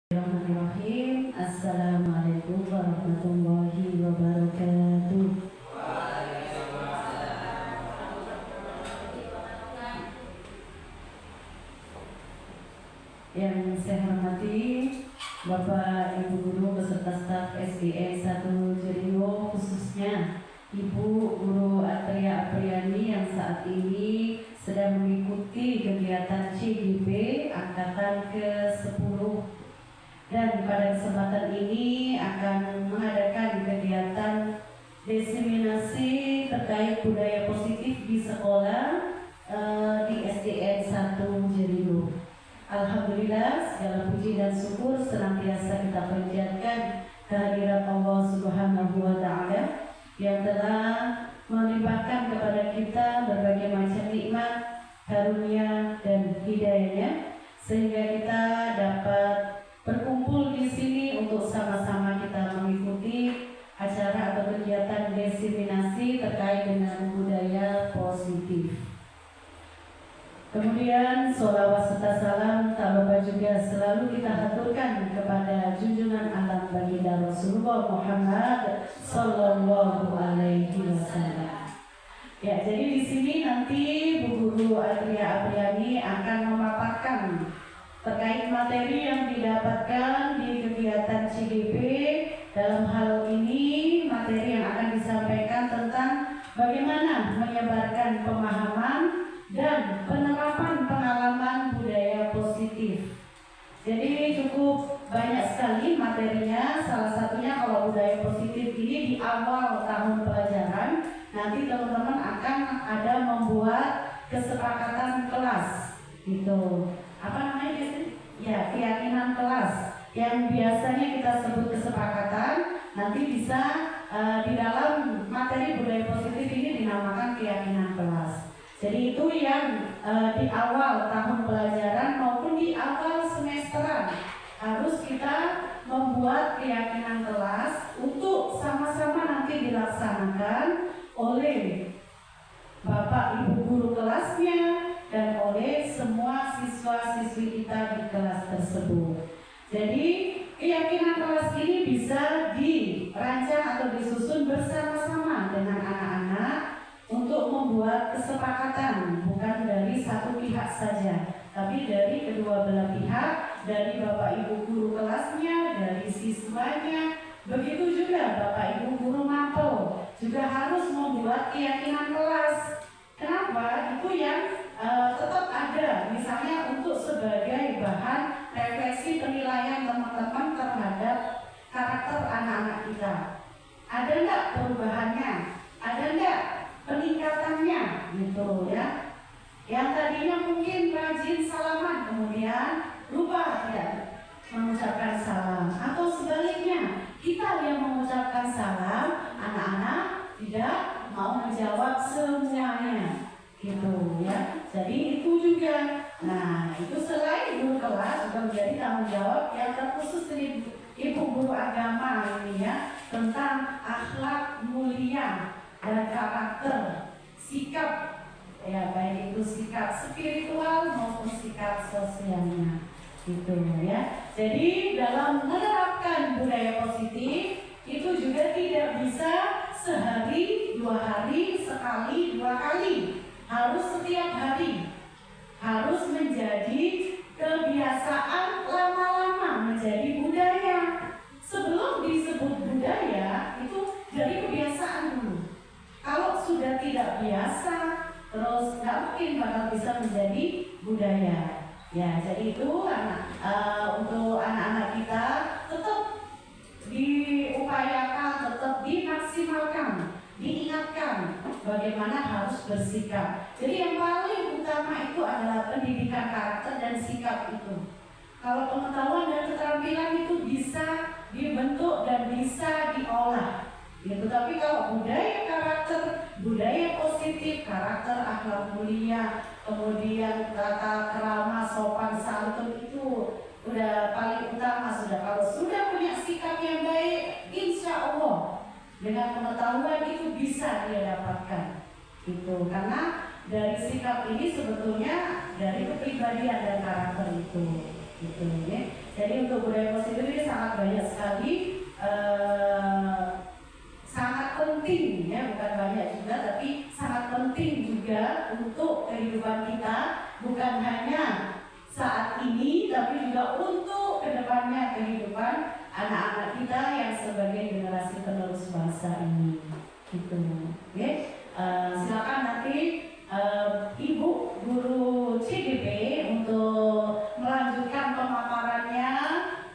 Bismillahirrahmanirrahim. Assalamualaikum warahmatullahi wabarakatuh. Yang saya hormati Bapak Ibu Guru beserta staf SDN 1 Jeriwo, khususnya Ibu Guru Atria Apriani yang saat ini sedang mengikuti kegiatan CGP angkatan ke-10, dan pada kesempatan ini akan mengadakan kegiatan diseminasi terkait budaya positif di sekolah di SDN 1 Jeriwo. Alhamdulillah, segala puji dan syukur senantiasa kita panjatkan kehadirat Allah Subhanahu wa Ta'ala yang telah melimpahkan kepada kita berbagai macam nikmat, karunia dan hidayahnya, sehingga kita dapat berkumpul di sini untuk sama-sama kita mengikuti acara atau kegiatan diseminasi terkait dengan budaya positif. Kemudian sholawat serta salam tak lupa juga selalu kita haturkan kepada junjungan alam baginda Rasulullah Muhammad Sallallahu Alaihi Wasallam. Ya, jadi di sini nanti Bu Guru Atria Apriani akan memaparkan terkait materi yang didapatkan di kegiatan CGP. Dalam hal ini materi yang akan disampaikan tentang bagaimana menyebarkan pemahaman dan penerapan pengalaman budaya positif. Jadi cukup banyak sekali materinya. Salah satunya kalau budaya positif ini di awal tahun pelajaran nanti teman-teman akan ada membuat kesepakatan kelas gitu. Apa namanya biasanya? Ya, keyakinan kelas yang biasanya kita sebut kesepakatan, nanti bisa di dalam materi budaya positif ini dinamakan keyakinan kelas. Jadi itu yang di awal tahun pelajaran maupun di awal semesteran harus kita membuat keyakinan kelas untuk sama-sama nanti dilaksanakan oleh Bapak Ibu guru kelasnya dan oleh semua siswa-siswi kita di kelas tersebut. Jadi keyakinan kelas ini bisa dirancang atau disusun bersama-sama dengan anak-anak untuk membuat kesepakatan, bukan dari satu pihak saja, tapi dari kedua belah pihak, dari Bapak Ibu guru kelasnya, dari siswanya. Begitu juga Bapak Ibu guru mapel juga harus membuat keyakinan kelas. Kenapa? Itu yang tetap ada, misalnya untuk sebagai bahan refleksi penilaian teman-teman terhadap karakter anak-anak kita. Ada enggak perubahannya? Ada enggak peningkatannya gitu ya? Yang tadinya mungkin rajin salaman kemudian lupa tidak mengucapkan salam, atau sebaliknya kita yang mengucapkan salam, anak-anak tidak mau menjawab semuanya gitu ya. Jadi itu juga. Nah, itu selain guru kelas juga menjadi tanggung jawab yang terkhusus dari Ibu guru agama ini ya, tentang akhlak mulia dan karakter, sikap ya, baik itu sikap spiritual maupun sikap sosialnya gitu ya. Jadi dalam menerapkan budaya positif itu juga tidak bisa sehari, 2 hari, sekali, 2 kali. Harus setiap hari. Harus menjadi kebiasaan, lama-lama menjadi budaya. Sebelum disebut budaya itu dari kebiasaan dulu. Kalau sudah tidak biasa, terus nggak mungkin bakal bisa menjadi budaya. Ya, jadi itu untuk anak-anak kita tetap diupayakan, tetap dimaksimalkan, diingatkan bagaimana harus bersikap. Jadi yang paling utama itu adalah pendidikan karakter dan sikap itu. Kalau pengetahuan dan keterampilan itu bisa dibentuk dan bisa diolah gitu. Tapi kalau budaya karakter, budaya positif, karakter akhlak mulia, kemudian tata krama, sopan santun itu udah paling utama sudah. Kalau sudah punya sikap yang baik, insya Allah dengan pengetahuan itu bisa dia dapatkan gitu. Karena dari sikap ini sebetulnya dari kepribadian dan karakter itu. gitu ya. Jadi untuk budaya positif ini sangat banyak sekali, sangat penting ya, bukan banyak juga tapi sangat penting juga untuk kehidupan kita, bukan hanya saat ini tapi juga untuk kedepannya kehidupan anak-anak kita yang sebagai generasi penerus bangsa ini gitu ya. Silakan nanti Ibu Guru CDP untuk melanjutkan pemaparannya.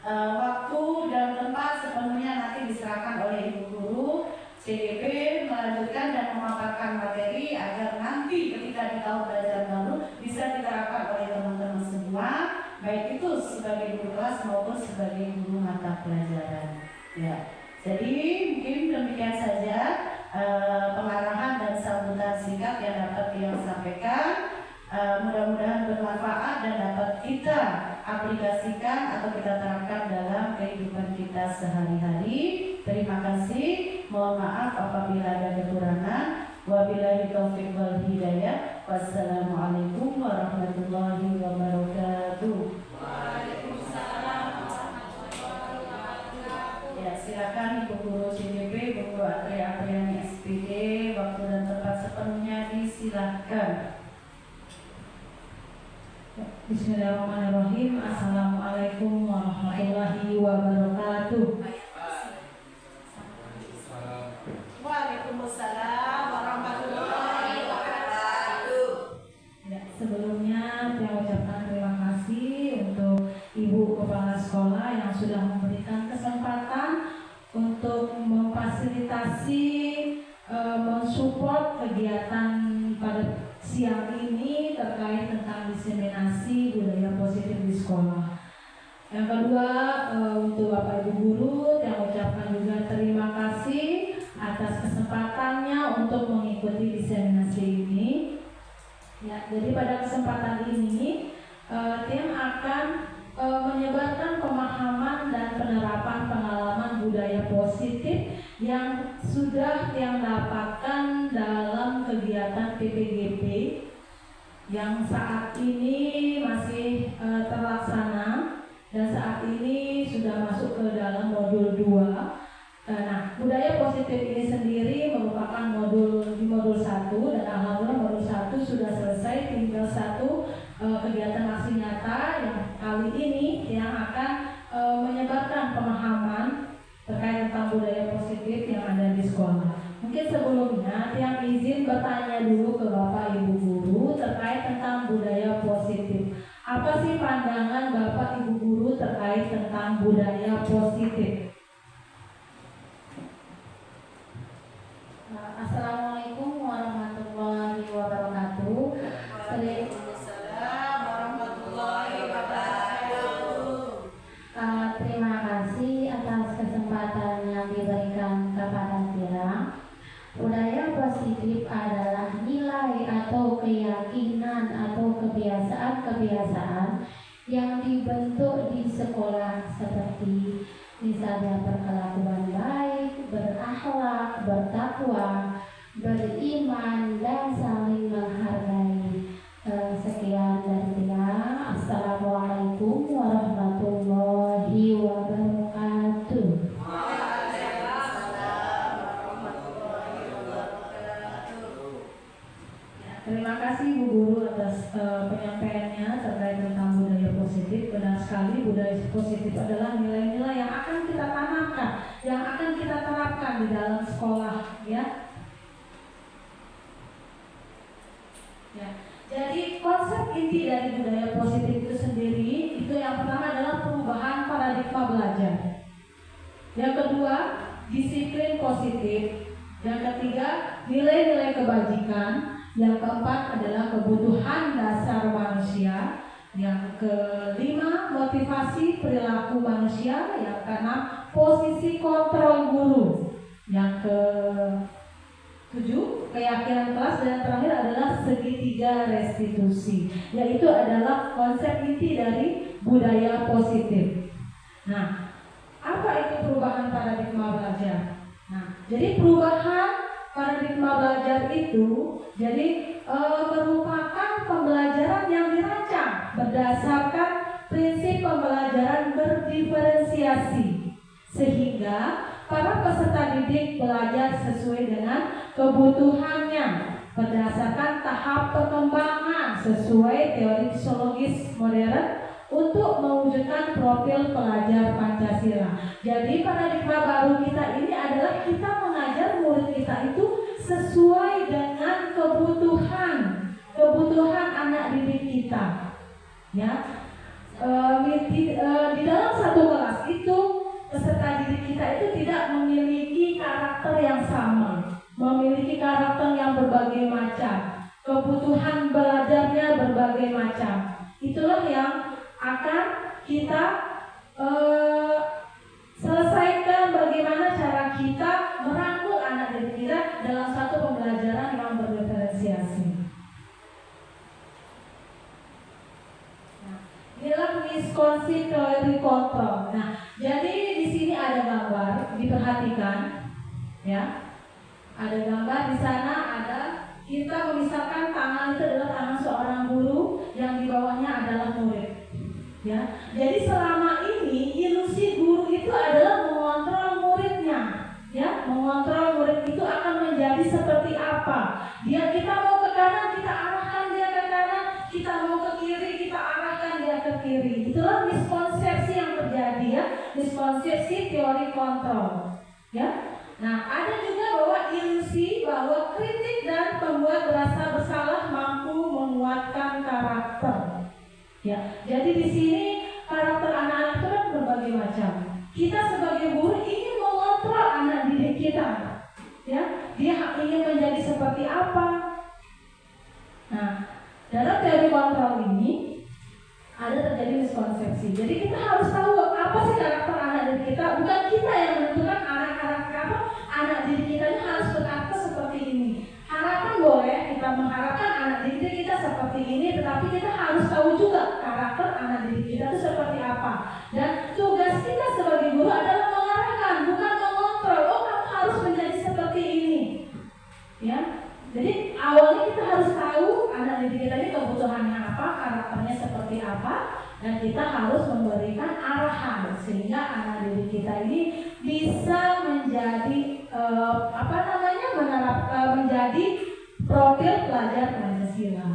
Waktu dan tempat sepenuhnya nanti diserahkan oleh Ibu Guru CDP melanjutkan dan memaparkan materi agar nanti ketika di tahun belajar baru bisa diterapkan oleh teman-teman semua, baik itu sebagai guru kelas maupun sebagai guru mata pelajaran ya. Jadi mungkin demikian saja pengarahan dan sambutan singkat yang dapat kita sampaikan. Mudah-mudahan bermanfaat dan dapat kita aplikasikan atau kita terapkan dalam kehidupan kita sehari-hari. Terima kasih. Mohon maaf apabila ada kekurangan. Wabillahi taufiq wal hidayah. Wassalamualaikum warahmatullahi wabarakatuh. Waalaikumsalam warahmatullahi wabarakatuh. Ya, silakan Ibu Guru CDP, Ibu Guru Apriani SPD, waktu dan tempat sepenuhnya disilahkan. Bismillahirrahmanirrahim. Assalamualaikum warahmatullahi wabarakatuh. Waalaikumsalam warahmatullahi wabarakatuh. Ya, sebelumnya saya ucapkan terima kasih untuk Ibu Kepala Sekolah yang sudah memberikan kesempatan untuk memfasilitasi, mensupport kegiatan pada siang ini terkait tentang diseminasi budaya positif di sekolah. Yang kedua, untuk Bapak Ibu Guru, saya ucapkan juga terima kasih atas kesempatannya untuk mengikuti diseminasi ini. Ya, jadi pada kesempatan ini, tim akan menyebarkan pemahaman dan penerapan pengalaman budaya positif yang sudah yang dapatkan dalam kegiatan PPGP yang saat ini masih terlaksana dan saat ini sudah masuk ke dalam modul 2. Nah, budaya positif ini sendiri merupakan di modul 1 dan alhamdulillah modul 1 sudah selesai, tinggal satu kegiatan aksi nyata yang kali ini yang akan menyebarkan pemahaman terkait tentang budaya positif yang ada di sekolah. Mungkin sebelumnya yang izin bertanya dulu ke Bapak Ibu Guru terkait tentang budaya positif. Apa sih pandangan Bapak Ibu Guru terkait tentang budaya positif? Assalamualaikum warahmatullahi wabarakatuh. Waalaikumsalam warahmatullahi wabarakatuh. Terima kasih atas kesempatan yang diberikan kepada kita. Budaya positif adalah nilai atau keyakinan atau kebiasaan-kebiasaan yang dibentuk di sekolah seperti misalnya berkelakuan baik, berakhlak, bertakwa, beriman, dan saling menghargai. Sekian dari saya. Assalamualaikum warahmatullahi wabarakatuh. Terima kasih Bu Guru atas penyampaiannya terkait tentang budaya positif. Benar sekali, budaya positif adalah nilai-nilai yang akan kita tanamkan, yang akan kita terapkan di dalam sekolah, ya. Jadi konsep inti dari budaya positif itu sendiri, itu yang pertama adalah perubahan paradigma belajar. Yang kedua, disiplin positif. Yang ketiga, nilai-nilai kebajikan. Yang keempat adalah kebutuhan dasar manusia. Yang kelima, motivasi perilaku manusia. Yang keenam, posisi kontrol guru. Yang ketujuh, keyakinan kelas. Dan yang terakhir adalah segitiga restitusi, yaitu adalah konsep inti dari budaya positif. Nah, apa itu perubahan paradigma belajar? Nah, jadi perubahan paradigma belajar itu merupakan pembelajaran yang dirancang berdasarkan prinsip pembelajaran berdiferensiasi sehingga para peserta didik belajar sesuai dengan kebutuhannya berdasarkan tahap perkembangan sesuai teori psikologis modern untuk mewujudkan profil pelajar Pancasila. Jadi paradigma baru kita ini adalah kita mengajar murid kita itu sesuai dengan kebutuhan anak didik kita. Ya, di dalam satu kelas itu peserta didik kita itu tidak memiliki karakter yang sama, memiliki karakter yang berbagai macam, kebutuhan belajarnya berbagai macam. Itulah yang akan kita selesaikan bagaimana cara kita merangkul anak didik kita dalam satu pembelajaran yang berdiferensiasi. Nah, inilah miskonsep teori kontrol. Nah, jadi di sini ada gambar, diperhatikan, ya. Ada gambar di sana, ada kita memisahkan tangan itu adalah tangan seorang guru yang di bawahnya adalah murid. Ya, jadi selama ini ilusi guru itu adalah mengontrol muridnya, ya, mengontrol murid itu akan menjadi seperti apa. Kita mau ke kanan, kita arahkan dia ke kanan, kita mau ke kiri, kita arahkan dia ke kiri. Itulah miskonsepsi yang terjadi, ya, miskonsepsi teori kontrol, ya. Nah, ada juga bahwa ilusi bahwa kritik dan pembuat merasa bersalah mampu menguatkan karakter. Ya, jadi di sini karakter anak-anak itu kan berbagai macam. Kita sebagai guru ingin mengontrol anak didik kita, ya, dia ingin menjadi seperti apa. Nah, dalam teori kontrol ini ada terjadi miskonsepsi. Jadi kita harus tahu apa sih karakter anak didik kita. Bukan kita yang menentukan anak didik kita ini harus berkarakter seperti ini. Harapan boleh kita mengharapkan anak didik kita seperti ini, tetapi kita harus tahu juga karakter anak didik kita itu seperti apa. Dan tugas kita sebagai guru adalah mengarahkan, bukan mengontrol. Oh, kamu harus menjadi seperti ini, ya. Jadi awalnya kita harus tahu anak didik kita ini kebutuhannya apa, karakternya seperti apa, dan kita harus memberikan arahan sehingga anak didik kita ini bisa menjadi menjadi profil pelajar Pancasila.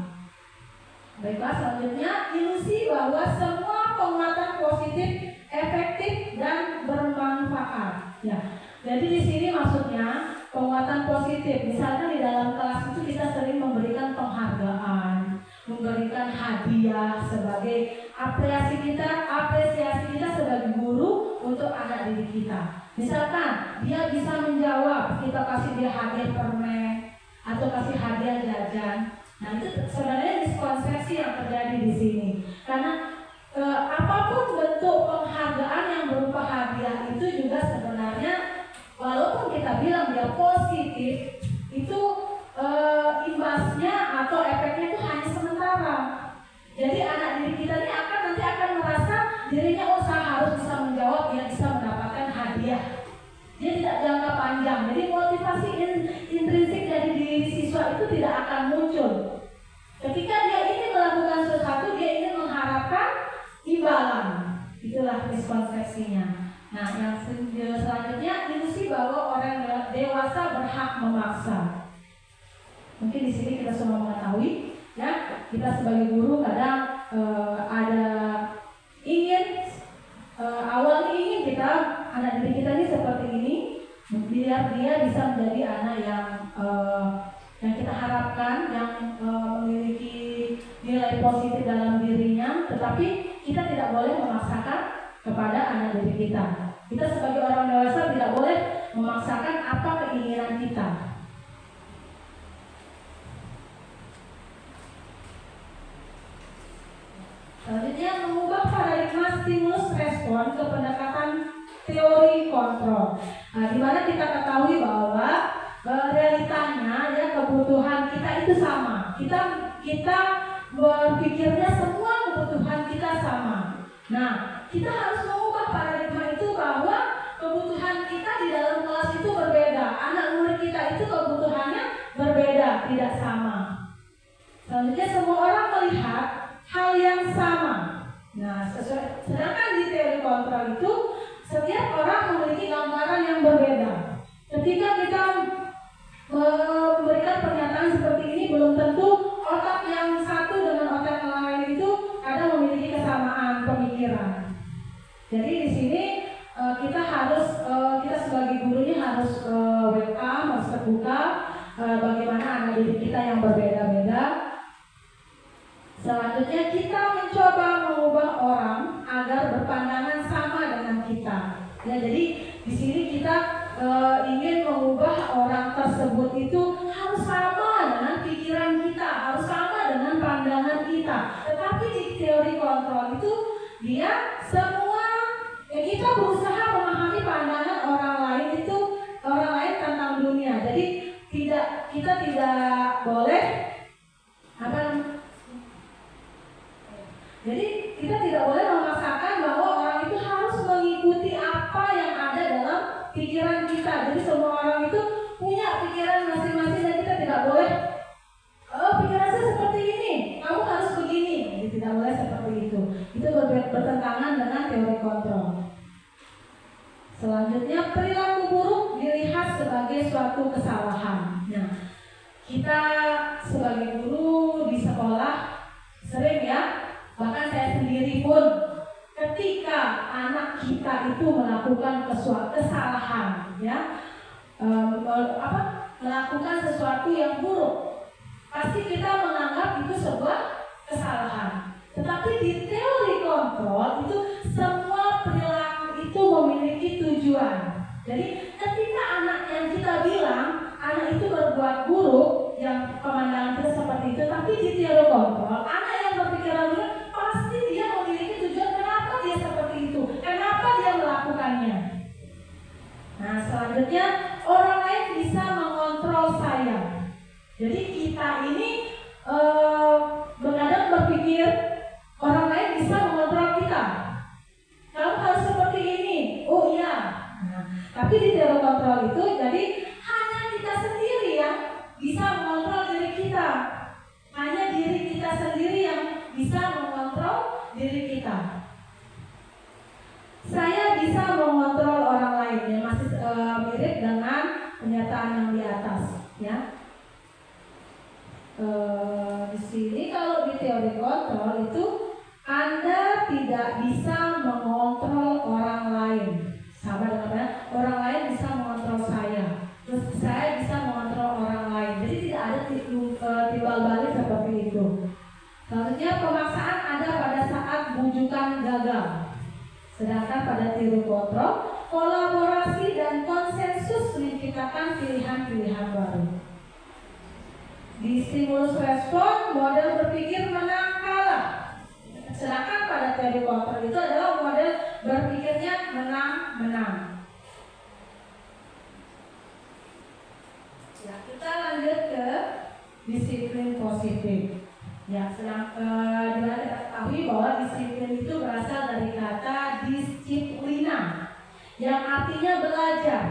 Baiklah, selanjutnya ilusi bahwa semua penguatan positif efektif dan bermanfaat. Ya, jadi di sini maksudnya penguatan positif. Misalkan di dalam kelas itu kita sering memberikan penghargaan, memberikan hadiah sebagai apresiasi kita sebagai guru untuk anak didik kita. Misalkan dia bisa menjawab, kita kasih dia hadiah permen atau kasih hadiah jajan. Nah, itu sebenarnya miskonsepsi yang terjadi di sini. Karena apapun bentuk penghargaan yang berupa hadiah itu juga sebenarnya walaupun kita bilang dia positif, itu imbasnya atau efeknya itu hanya sementara. Jadi anak didik kita ini nanti akan merasa dirinya saya harus bisa menjawab, dia bisa mendapatkan hadiah. Dia tidak jangka panjang. Jadi motivasi intrinsik dari diri siswa itu tidak akan muncul. Ketika dia ingin melakukan sesuatu, dia ingin mengharapkan imbalan. Itulah miskonsepsinya. Nah, yang selanjutnya ilusi bahwa orang dewasa berhak memaksa. Mungkin di sini kita semua mengetahui, ya, kita sebagai guru kadang ada awalnya ingin kita anak didik kita ini seperti ini, biar dia bisa menjadi anak yang kita harapkan, yang memiliki nilai positif dalam dirinya, tetapi kita tidak boleh memaksakan kepada anak didik kita. Kita sebagai orang dewasa tidak boleh memaksakan apa keinginan kita. Selanjutnya, mengubah paradigma stimulus respon ke pendekatan teori kontrol. Nah, di mana kita ketahui bahwa realitanya ya kebutuhan kita itu sama. Kita berpikirnya semua kebutuhan kita sama. Nah, kita harus mengubah paradigma itu bahwa kebutuhan kita di dalam kelas itu berbeda. Anak murid kita itu kebutuhannya berbeda, tidak sama. Selanjutnya, semua orang melihat hal yang sama. Nah, sedangkan di teori kontrol itu setiap orang memiliki gambaran yang berbeda. Ketika kita memberikan pernyataan seperti ini, belum tentu otak yang satu dengan otak yang lain itu kadang memiliki kesamaan pemikiran. Jadi di sini kita sebagai gurunya harus welcome, harus terbuka bagaimana anak didik kita yang berbeda-beda. Selanjutnya kita mencoba mengubah orang agar berpandangan sama dengan kita. Ya, jadi di sini kita ingin mengubah orang tersebut itu harus sama dengan pikiran kita, harus sama dengan pandangan kita. Tetapi di teori kontrol itu dia semua kita berusaha memahami pandangan orang lain tentang dunia. Jadi kita tidak boleh Jadi kita tidak boleh memaksakan bahwa orang itu harus mengikuti apa yang ada dalam pikiran kita. Jadi semua orang itu punya pikiran masing-masing dan kita tidak boleh pikiran saya seperti ini, kamu harus begini. Jadi tidak boleh seperti itu. Itu bertentangan dengan teori kontrol. Selanjutnya, perilaku buruk dilihat sebagai suatu kesalahan. Nah, kita sebagai guru di sekolah sering ya, bahkan saya sendiri pun ketika anak kita itu melakukan kesalahan ya, melakukan sesuatu yang buruk, pasti kita menganggap itu sebuah kesalahan. Tetapi di teori kontrol itu semua perilaku itu memiliki tujuan. Jadi ketika anak yang kita bilang anak itu berbuat buruk, yang pemandangan kita seperti itu, tapi di teori kontrol anak yang berpikiran buruk pasti dia memiliki tujuan kenapa dia seperti itu, kenapa dia melakukannya. Nah, selanjutnya orang lain bisa mengontrol saya. Jadi kita ini begadang berpikir orang lain bisa mengontrol kita. Kamu harus seperti ini. Oh iya. Nah, tapi di teori kontrol itu jadi hanya kita sendiri yang bisa mengontrol diri kita. Hanya diri kita sendiri yang bisa mengontrol diri kita. Saya bisa mengontrol orang lain, ya masih mirip dengan pernyataan yang di atas, ya. Di sini kalau di teori kontrol itu Anda tidak bisa mengontrol orang lain. Sama dengan orang lain bisa mengontrol saya, terus saya bisa mengontrol orang lain. Jadi tidak ada timbal balik seperti itu. Selanjutnya, pemaksaan ada pada saat bujukan gagal. Sedangkan pada teori kontrol, kolaborasi dan konsensus menciptakan pilihan-pilihan baru. Di stimulus respon, model berpikir menang kalah. Sedangkan pada teori kontrol itu adalah model berpikirnya menang-menang. Ya, kita lanjut ke disiplin positif. Ya, dimana kita ketahui bahwa disiplin itu berasal dari kata disiplina, yang artinya belajar.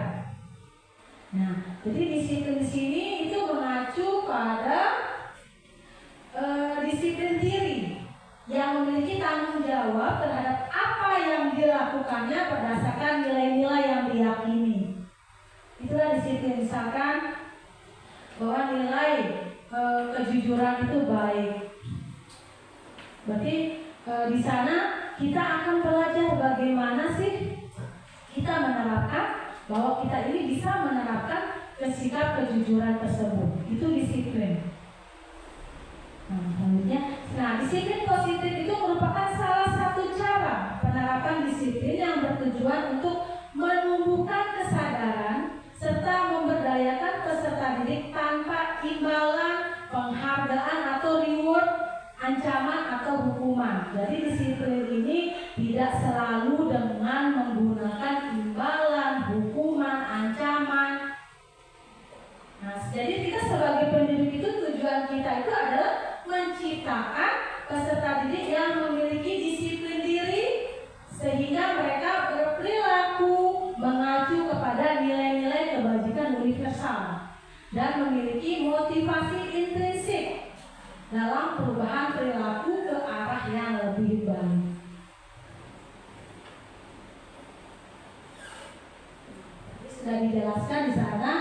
Nah, jadi disiplin di sini itu mengacu pada disiplin diri yang memiliki tanggung jawab terhadap apa yang dilakukannya berdasarkan nilai-nilai yang diyakini. Itulah disiplin. Misalkan bahwa nilai kejujuran itu baik. Berarti di sana kita akan belajar bagaimana sih kita menerapkan bahwa kita ini bisa menerapkan sikap kejujuran tersebut. Itu disiplin. Nah, selanjutnya, disiplin positif itu merupakan salah satu cara penerapan disiplin yang bertujuan untuk menumbuhkan kesadaran serta memberdayakan peserta didik tanpa imbalan, penghargaan atau reward, ancaman atau hukuman. Jadi disiplin ini tidak selalu dengan menggunakan imbalan, hukuman, ancaman. Nah, jadi kita sebagai pendidik itu tujuan kita itu adalah menciptakan peserta didik yang memiliki disiplin diri sehingga mereka berperilaku mengacu kepada nilai-nilai kebajikan universal dan memiliki motivasi intrinsik dalam perubahan perilaku ke arah yang lebih baik. dijelaskan di sana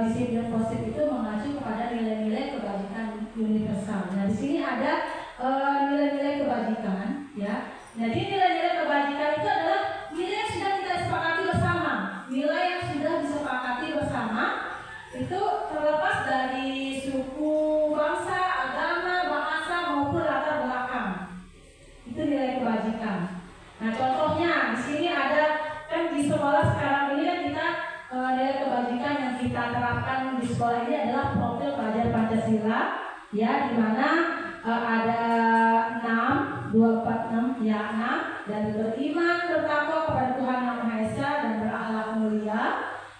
disiplin positif itu mengacu kepada nilai-nilai kebajikan universal. Nah, di sini ada nilai-nilai kebajikan, ya. Jadi nilai-nilai kebajikan itu adalah nilai yang sudah kita sepakati bersama, nilai yang sudah disepakati bersama itu terlepas dari suku, bangsa, agama, bahasa maupun latar belakang. Itu nilai kebajikan. Nah, contohnya di sini ada kan di sekolah sekarang ini kan kita nilai kebajikan yang kita terapkan di sekolah ini adalah profil pelajar Pancasila, ya, di mana ada 6, 2, 4, 6, ya 6, dan beriman bertakwa kepada Tuhan Yang Maha Esa dan berakhlak mulia,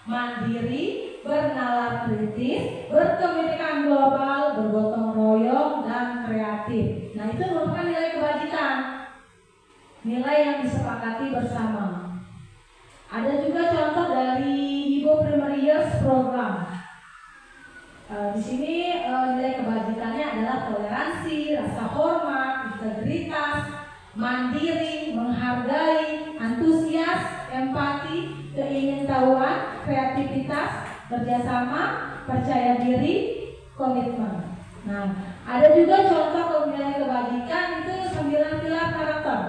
mandiri, bernalar kritis, berkebinekaan global, bergotong royong, dan kreatif. Nah, itu merupakan nilai kebajikan, nilai yang disepakati bersama. Ada juga contoh dari Ibu Primary Years Program. Di sini nilai kebajikannya adalah toleransi, rasa hormat, integritas, mandiri, menghargai, antusias, empati, keingintahuan, kreativitas, kerjasama, percaya diri, komitmen. Nah, ada juga contoh nilai kebajikan itu 9 pilar karakter.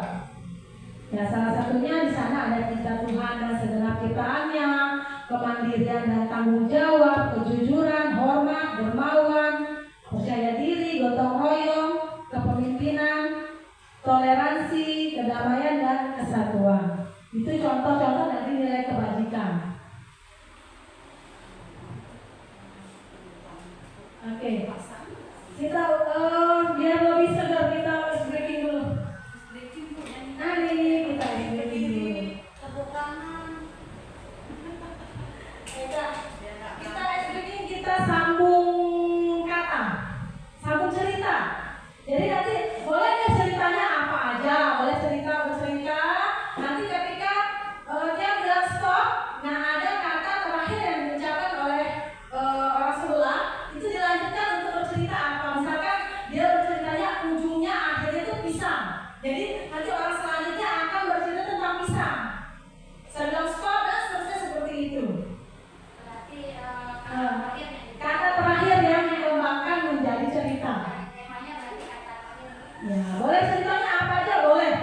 Ya, salah satunya di sana ada cinta Tuhan dan segenap ciptaannya, kemandirian dan tanggung jawab, kejujuran, hormat, dermawan, percaya diri, gotong royong, kepemimpinan, toleransi, kedamaian, dan kesatuan. Itu contoh-contoh dari nilai kebajikan. Oke, kita biar lebih segar kita ice breaking dulu. Nah, ini kita ice breaking dulu. Tepuk tangan. Kita ice breaking, kita sambung kata, sambung cerita. Jadi nanti boleh nggak ceritanya apa aja, boleh cerita bercerita. Nanti ketika dia bilang stop, nah ada kata terakhir yang diucapkan oleh orang sebelah, itu dilanjutkan untuk bercerita apa. Misalkan dia berceritanya ujungnya akhirnya itu pisang. Jadi nanti orang selanjutnya akan bercerita tentang pisang. Saya bilang stop dan seterusnya seperti itu. Berarti Kata terakhir yang dikembangkan menjadi cerita. temanya berarti kata terakhir. Ya, boleh ceritanya apa aja boleh.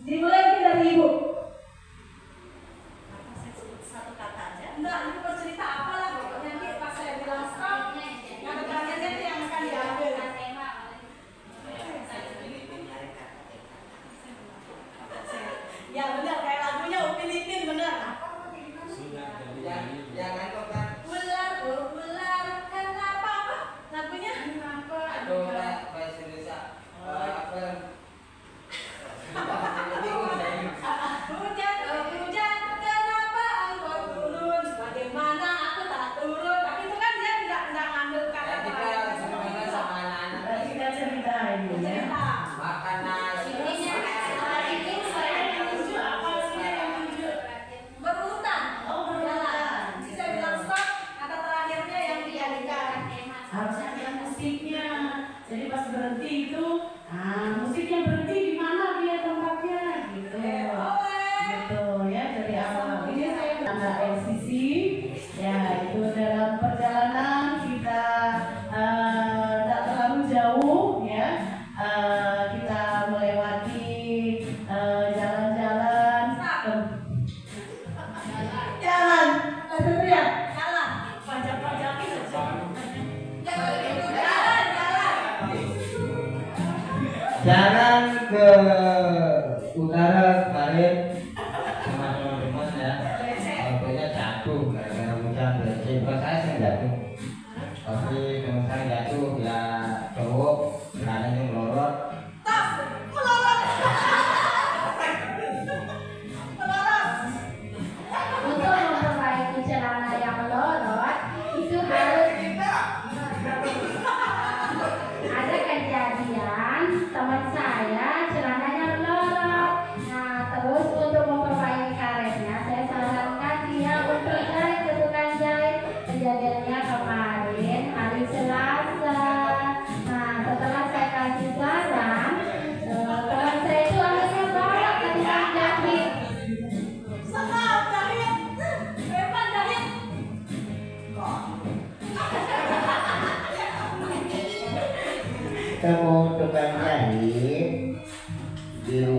Dimulai mungkin dari ibu. Satu kata aja. Enggak, ibu bercerita apa lah pokoknya nanti pas saya bilang stop, kata terakhirnya itu yang akan diambil. Tema. Ya benar, kayak lagunya Upin Ipin benar. Jangan kok kan. Ular, oh ular, kenapa apa? Lagunya apa? Aduh, bahasa Indonesia. Apa? Hujan, hujan, kenapa engkau turun? Bagaimana aku tak turun? Tapi itu kan dia tidak ngambil kata Ya, kita terakhir. sebenarnya sama anak-anak. Berarti kita cerita ini ya. Cerita. Makanan. Berurutan. Oh, berurutan. Jadi saya bilang stop, kata terakhirnya yang dijadikan. Harusnya ada musiknya. Jadi pas berhenti itu, musiknya berhenti di mana dia tempatnya gitu. Gitu ya dari awal. Ini saya anak LCC. Ya itu dalam perjalanan kita tak terlalu jauh ya. Kita melewati jalan-jalan. Jalan. Langsung teriak, jalan. Pajak-pajakin aja. Jalan, jalan. Jalan ke utara kemarin sama teman-teman ya. Mobilnya jatuh gara-gara hujan becek. Bukan saya yang jatuh, tapi teman saya jatuh ya cowok kanan yang melorot. Untuk memperbaiki celana yang melorot itu harus ada kejadian teman saya celananya melorot. Nah, terus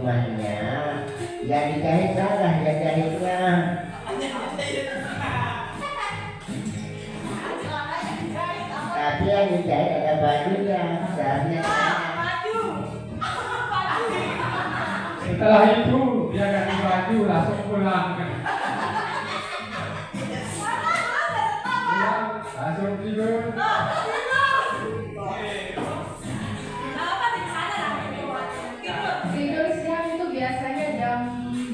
rumahnya yang dijahit salah yang jahitnya. Tapi yang dijahit ada bajunya, seharusnya Setelah itu dia ganti baju langsung pulang. Langsung tidur. Tidur siang itu biasanya jam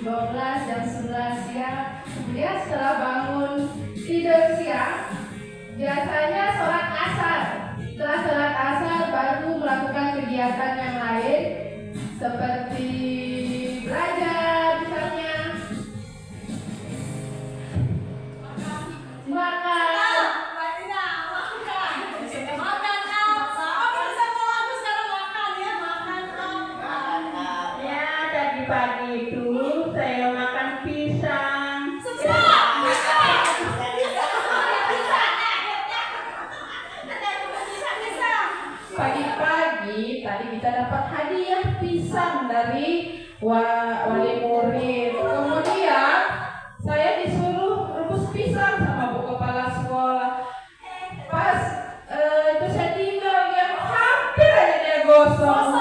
12, jam 11 siang. Dia setelah bangun tidur siang, biasanya sholat asar. Setelah sholat asar baru melakukan kegiatan yang lain seperti belajar misalnya, makan. Ya, tadi pagi itu saya makan pisang. Pagi-pagi tadi kita dapat hadiah pisang dari wali murid. Kemudian saya disuruh rebus pisang sama bu kepala sekolah. Pas itu saya tinggal yang hampir aja dia gosong.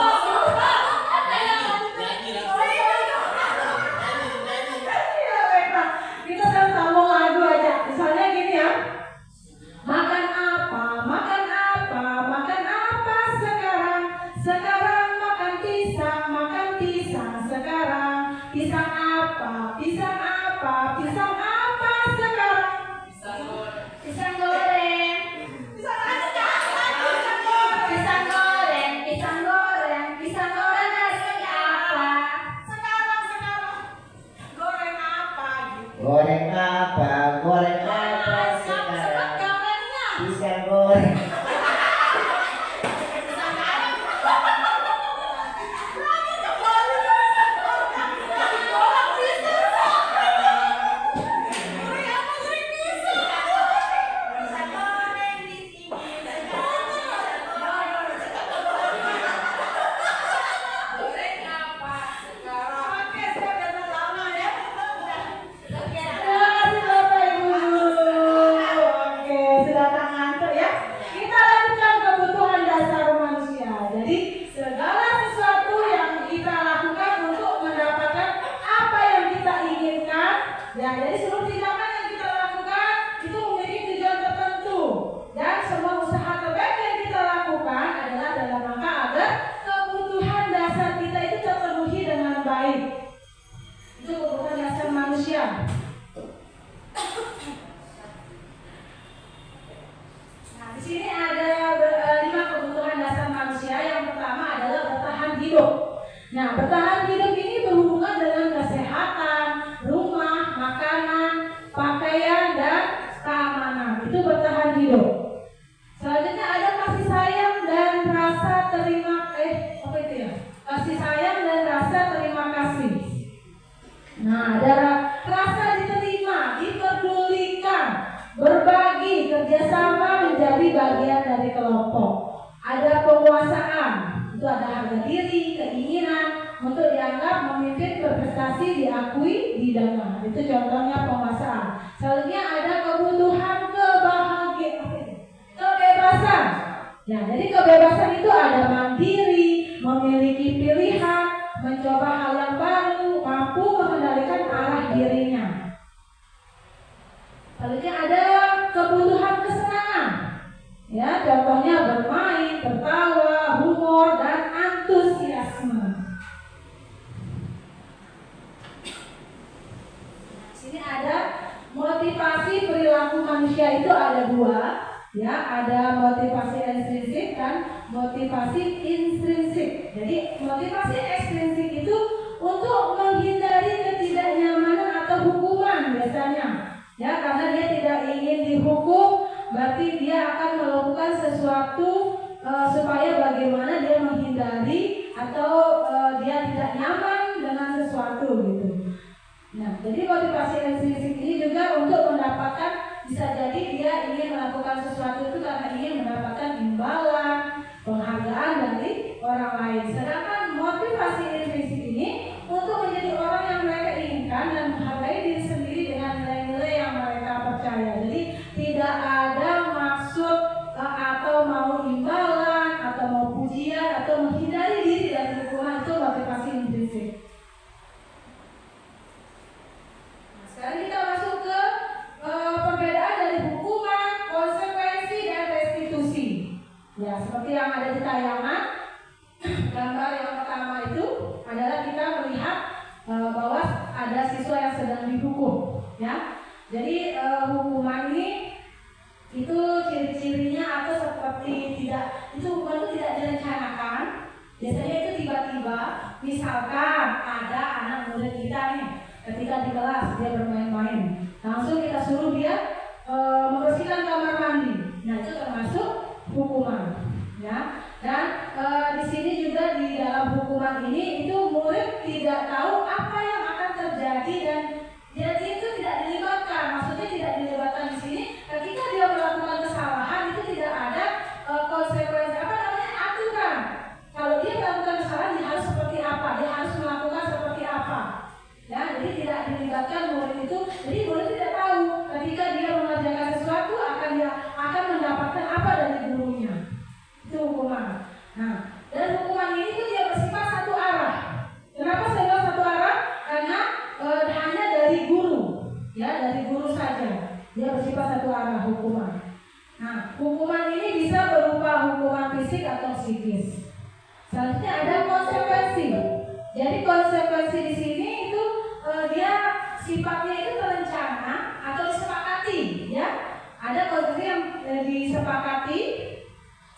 Kita kan sambung lagu aja. Misalnya gini ya. Makan apa? Makan apa? Makan apa sekarang? Sekarang makan pisang sekarang. Pisang apa? Pisang apa? Pisang apa sekarang? Pisang goreng. Pisang goreng. Pisang goreng. Pisang goreng. Pisang goreng harganya apa? Sekarang. Goreng apa? goreng apa sekarang? Pisang goreng. Ya, jadi seluruh tindakan yang kita lakukan itu memiliki tujuan tertentu dan semua usaha terbaik yang kita lakukan adalah dalam rangka agar kebutuhan dasar kita itu terpenuhi dengan baik. Itu kebutuhan dasar manusia. Nah, di sini ada 5 kebutuhan dasar manusia. Yang pertama adalah bertahan hidup. Nah, bertahan hidup ini berhubungan dengan kesehatan, rumah, makanan, pakaian, dan keamanan. Itu bertahan hidup. Selanjutnya ada kasih sayang dan rasa terima kasih sayang dan rasa terima kasih. Nah, ada rasa diterima, diperdulikan, berbagi, kerjasama menjadi bagian dari kelompok. Ada penguasaan, itu ada harga diri, keinginan untuk dianggap memimpin, berprestasi, diakui, didengar. Itu contohnya penguasaan. Selanjutnya ada kebutuhan kebebasan. Ya, jadi kebebasan itu ada mandiri, memiliki pilihan, mencoba hal yang baru, mampu mengendalikan arah dirinya. Selanjutnya ada kebutuhan kesenangan. Ya, contohnya bermain, tertawa, humor, dan antusiasme. Sini ada motivasi perilaku manusia itu ada 2. Ya, ada motivasi ekstrinsik dan motivasi intrinsik. Jadi motivasi ekstrinsik itu untuk menghindari ketidaknyamanan atau hukuman biasanya. Ya, karena dia tidak ingin dihukum, berarti dia akan melakukan sesuatu supaya bagaimana dia menghindari atau dia tidak nyaman dengan sesuatu gitu. Nah, jadi motivasi ekstrinsik ini juga untuk mendapatkan, bisa jadi dia ingin melakukan sesuatu itu karena ingin mendapatkan imbalan, penghargaan dari orang lain. Sedangkan motivasi intrinsik ini fisik. Nah, sekarang kita masuk ke perbedaan dari hukuman, konsekuensi, dan restitusi. Ya, seperti yang ada di tayangan, gambar yang pertama itu adalah kita melihat bahwa ada siswa yang sedang dihukum, ya. Jadi hukuman ini itu ciri-cirinya atau seperti hukuman itu tidak direncanakan. Biasanya itu tiba-tiba, misalkan ada anak murid kita nih, ketika di kelas dia bermain-main, langsung kita suruh dia membersihkan kamar mandi. Nah, itu termasuk hukuman, ya. Dan di sini juga di dalam hukuman ini itu murid tidak tahu apa yang akan terjadi dan dia itu tidak dilibatkan. Maksudnya tidak dilibatkan di sini ketika dia melakukan kesalahan itu tidak ada konsekuensi aturan. Kalau dia melakukan kesalahan dia harus seperti apa, dia harus melakukan seperti apa. Ya, jadi tidak dilibatkan murid itu. Jadi murid tidak tahu ketika dia mengerjakan sesuatu akan mendapatkan apa dari gurunya. Itu hukuman. Nah, dan hukuman ini tuh dia bersifat satu arah. Kenapa saya bilang satu arah? Karena hanya dari guru, ya, dari guru saja. Dia bersifat satu arah hukuman. Nah, hukuman ini bisa berupa hukuman fisik atau psikis. Selanjutnya ada konsekuensi. Jadi konsekuensi di sini itu dia sifatnya itu terencana atau disepakati, ya. Ada konsekuensi yang disepakati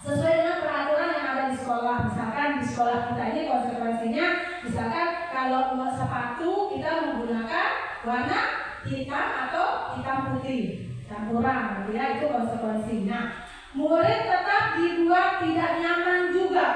sesuai dengan peraturan yang ada di sekolah. Misalkan di sekolah kita ini konsekuensinya, misalkan kalau sepatu kita menggunakan warna hitam atau hitam putih campuran, gitu ya, itu konsekuensi. Nah, murid tetap dibuat tidak nyaman juga,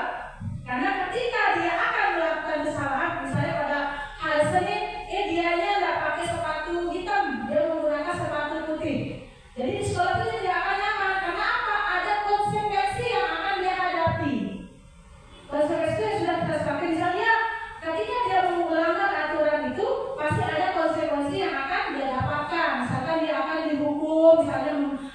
karena ketika dia akan melakukan kesalahan, misalnya pada hari Senin, dianya nggak pakai sepatu hitam, dia menggunakan sepatu putih. Jadi di sekolah itu tidak akan nyaman. Karena apa? Ada konsekuensi yang akan dia hadapi. Konsekuensi yang sudah kita sepakati, misalnya ketika dia melanggar aturan itu, pasti ada konsekuensi yang akan dia dapatkan. Misalkan dia akan dihukum, misalnya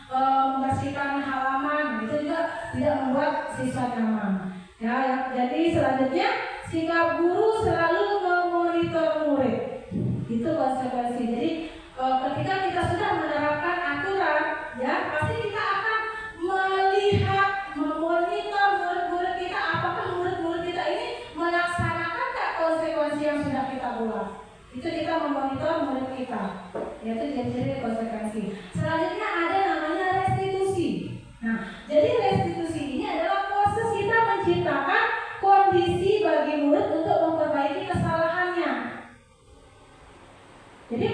membersihkan halaman, itu juga tidak membuat siswa nyaman. Ya, jadi selanjutnya sikap guru selalu memonitor murid. Itu konsekuensi. Jadi ketika kita sudah menerapkan aturan, ya, pasti kita akan melihat, memonitor murid-murid kita, apakah murid-murid kita ini melaksanakan tak konsekuensi yang sudah kita buat. Itu kita memonitor murid kita, yaitu jadi konsekuensi. Selanjutnya ada namanya restitusi. Nah, jadi restitusi ini adalah proses kita menciptakan kondisi bagi murid untuk memperbaiki kesalahannya. Jadi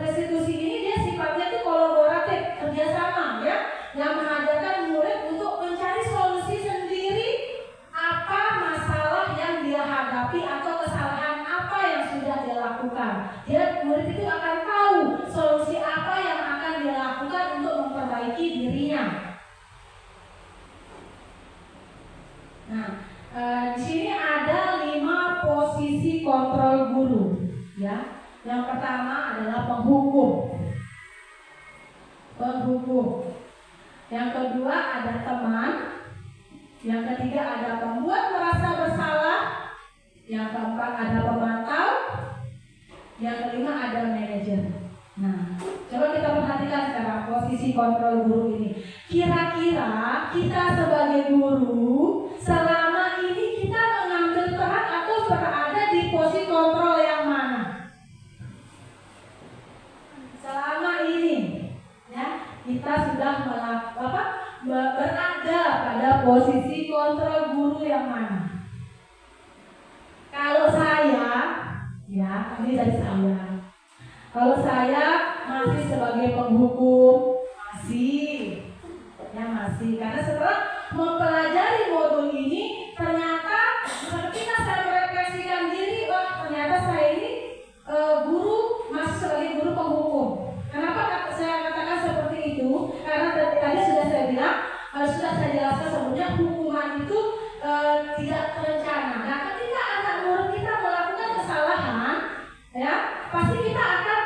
restitusi ini dia sifatnya itu kolaboratif, kerjasama, ya, yang mengajarkan murid untuk mencari solusi sendiri apa masalah yang dia hadapi atau kesalahan apa yang sudah dia lakukan. Murid itu akan tahu solusi apa yang akan dia lakukan untuk memperbaiki dirinya. Nah, di sini ada 5 posisi kontrol guru, ya. Yang pertama adalah penghukum. Yang kedua ada teman. Yang ketiga ada pembuat merasa bersalah. Yang keempat ada pemantau. Yang kelima ada manajer. Nah, coba kita perhatikan sekarang posisi kontrol guru ini. Kira-kira kita sebagai guru selama ini kita mengambil peran atau berada di posisi kontrol yang mana? Selama ini, ya, kita sudah berada pada posisi kontrol guru yang mana? Kalau saya, ya, ini dari saya. Kalau saya masih sebagai penghukum, masih, karena setelah mempelajari modul ini, ternyata ketika saya merefleksikan diri, ternyata saya ini guru masih sebagai guru penghukum. Kenapa saya katakan seperti itu? Karena tadi sudah saya bilang, sudah saya jelaskan sebelumnya, hukuman itu tidak terencana. Nah, ketika anak murid kita melakukan kesalahan, ya, pasti kita akan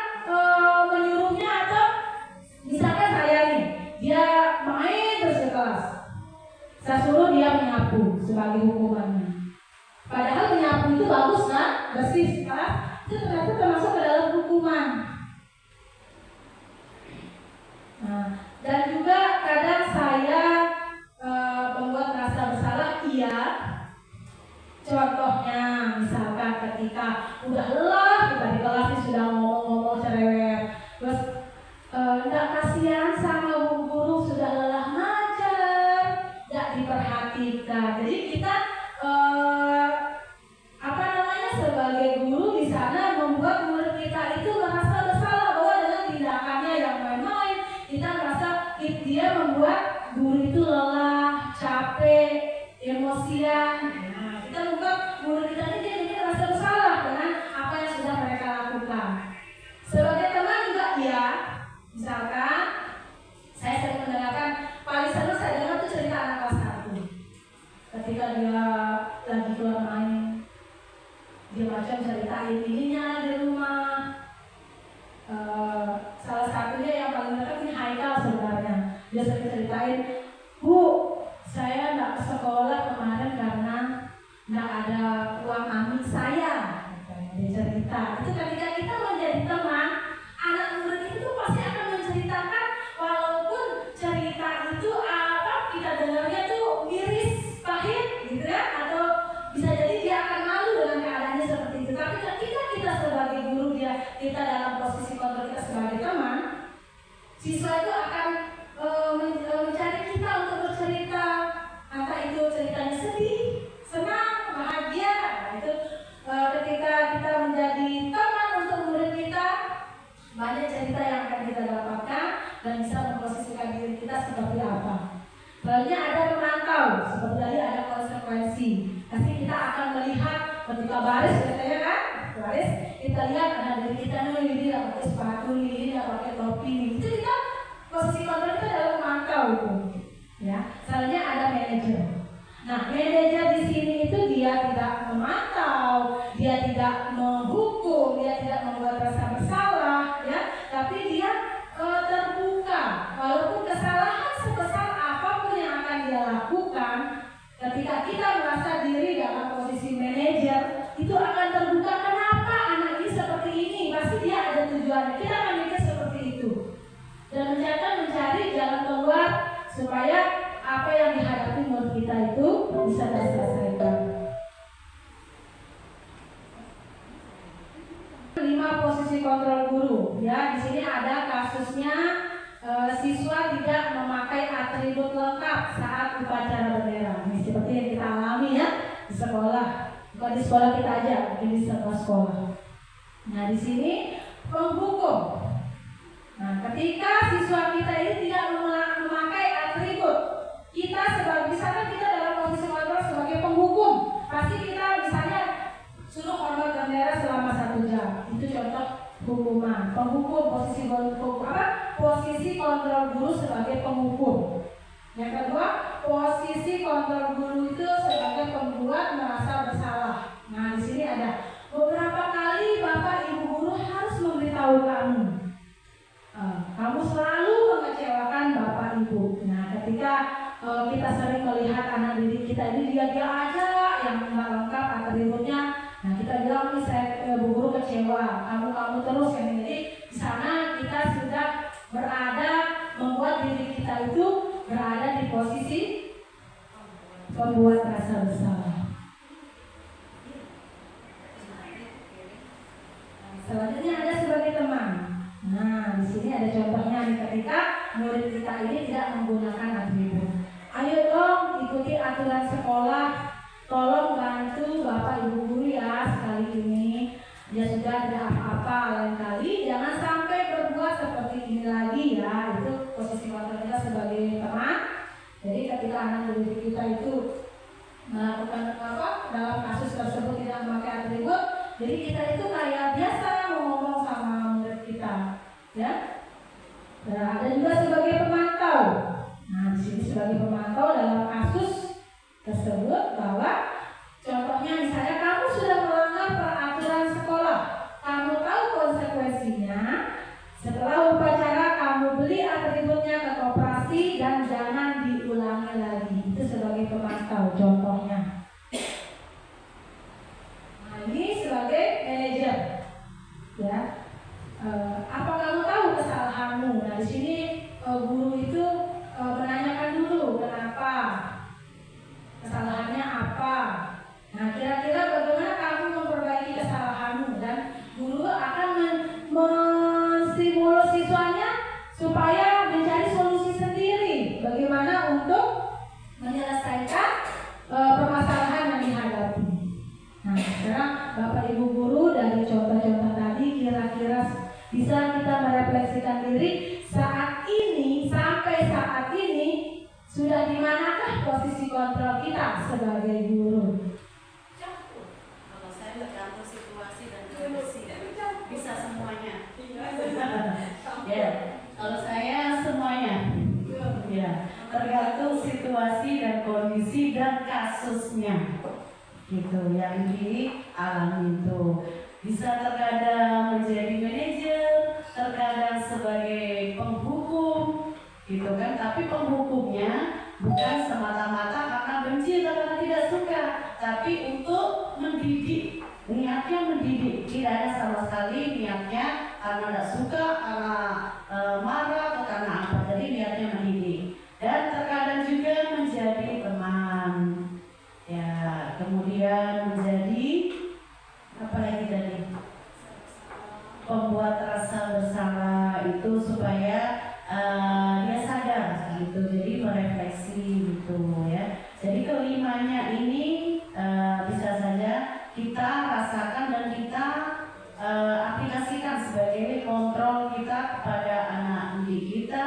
menyuruhnya, atau misalkan saya nih, dia main terus ke kelas, saya suruh dia menyapu. bersih kelas, itu ternyata termasuk ke dalam hukuman. Nah, dan juga kadang saya membuat merasa bersalah, iya. Contohnya misalkan ketika udah lelah kita di kelas ini sudah ngomong-ngomong cerewet, terus nggak kasihan sama bu guru sudah lelah ngajar, nggak diperhatikan. Jadi kita sebagai guru di sana membuat murid kita itu merasa bersalah bahwa dengan tindakannya yang main-main kita merasa dia membuat guru itu lelah, capek, emosian. Kita membuat murid kita ini jadi merasa bersalah dengan apa yang sudah mereka lakukan. Sebagai teman juga ya, misalkan saya sering mendengarkan, paling seru saya dengar itu cerita anak kelas 1 ketika dia lagi keluar main, dia macam ceritain ininya di rumah. Salah satunya yang paling dekat ini Haikal sebenarnya. Dia sering ceritain, Bu, saya nggak ke sekolah kemarin karena nggak ada uang amik saya. Dia cerita. Itu ketika kita menjadi teman, anak murid itu pasti akan menceritakan, walaupun cerita itu kita dengarnya tuh miris, pahit, gitu ya, atau bisa jadi dia akan malu dengan keadaannya seperti itu. Tapi ketika kita sebagai guru, kita dalam posisi kontrol kita sebagai teman, siswa itu akan mencari kita untuk bercerita, entah itu ceritanya sedih, senang, bahagia. Nah, itu ketika kita menjadi teman untuk murid kita, banyak cerita yang akan kita dapatkan dan bisa memposisikan diri kita seperti apa. Selanjutnya ada pemantau, seperti tadi ada konsekuensi. Pasti kita akan melihat ketika baris, biasanya kan, baris kita lihat ada diri kita nih, ini tidak pakai sepatu, ini tidak pakai topi, itu kita posisi kontrol kita dalam pemantau itu. Ya, selanjutnya ada manajer. Nah, manajer di sini itu dia tidak memantau, dia tidak menghukum, dia tidak membuat rasa bersalah, ya, tapi dia terbuka. Walaupun kesalahan sebesar apapun yang akan dia lakukan, ketika kita merasa diri dalam posisi manajer, itu akan terbuka. Kenapa anak ini seperti ini? Pasti dia ada tujuannya. Kita akan mikir seperti itu dan mencari jalan keluar supaya apa yang dihadapi murid kita itu bisa terselesaikan. 5 posisi kontrol guru. Ya, di sini ada kasusnya siswa tidak memakai atribut lengkap saat upacara bendera. Ini seperti yang kita alami ya di sekolah. Bukan di sekolah kita aja, mungkin di sekolah. Nah, di sini penghukum. Nah, ketika siswa kita ini tidak memakai atribut, kita sebagai misalnya kita dalam posisi kontrol sebagai penghukum, pasti kita misalnya suruh hormat bendera selama 1 jam. Itu contoh hukuman. Penghukum, posisi kontrol guru sebagai penghukum. Yang kedua, posisi kontrol guru itu sebagai pembuat merasa bersalah. Nah, di sini ada beberapa kali Bapak Ibu guru harus memberitahu kamu. Kamu selalu mengecewakan Bapak Ibu. Nah, ketika kita sering melihat anak didik kita ini dia aja yang nggak lengkap atributnya. Nah, kita bilang nih, saya Bu Guru kecewa, kamu terus yang jadi di sana kita sudah berada membuat diri kita itu berada di posisi pembuat rasa bersalah. Selanjutnya ada sebagai teman. Nah, di sini ada contohnya nih, ketika murid kita ini tidak menggunakan atribut. Ayo dong ikuti aturan sekolah. Tolong bantu Bapak Ibu guru ya sekali ini. Dia sudah tidak apa-apa, lain kali jangan sampai berbuat seperti ini lagi ya. Itu posisi kontrol kita sebagai teman. Jadi ketika anak didik kita itu melakukan dalam kasus tersebut tidak memakai atribut, jadi kita itu kayak biasa ngomong sama murid kita, ya. Dan ada juga sebagai pemantau. Nah, di sini sebagai pemantau dalam kasus tersebut bahwa contohnya misalnya kamu sudah melanggar peraturan sekolah, kamu tahu konsekuensinya. Setelah upacara kamu beli atributnya ke koperasi dan jangan diulangi lagi. Itu sebagai pemantau contohnya. Nah, ini sebagai sebagai manajer. Ya, apa kamu tahu kesalahanmu? Nah di sini guru itu menanyakan dulu kenapa, kesalahannya apa. Nah kira-kira bagaimana kamu memperbaiki kesalahanmu, dan guru akan menstimulus siswanya supaya mencari solusi sendiri bagaimana untuk menyelesaikan permasalahan yang dihadapi. Nah sekarang Bapak Ibu guru dari contoh-contoh tadi kira-kira bisa kita merefleksikan diri saat ini, sampai saat ini sudah di manakah posisi kontrol kita sebagai guru? Kalau saya tergantung situasi dan kondisi, bisa semuanya. Ya, kalau saya semuanya. Ya, tergantung situasi dan kondisi dan kasusnya. Gitu yang dialami itu. Bisa terkadang menjadi manajer, terkadang sebagai penghukum, gitu kan. Tapi penghukumnya bukan semata-mata karena benci atau karena tidak suka, tapi untuk mendidik. Niatnya mendidik, tidak ada sama sekali niatnya karena tidak suka, karena marah atau karena apa. Jadi niatnya mendidik. Dan terkadang juga menjadi teman. Ya, kemudian menjadi apa lagi tadi? Pembuat rasa bersalah itu supaya dia sadar gitu, jadi merefleksi gitu ya. Jadi kelimanya ini bisa saja kita rasakan dan kita aplikasikan sebagai kontrol kita kepada anak didik kita,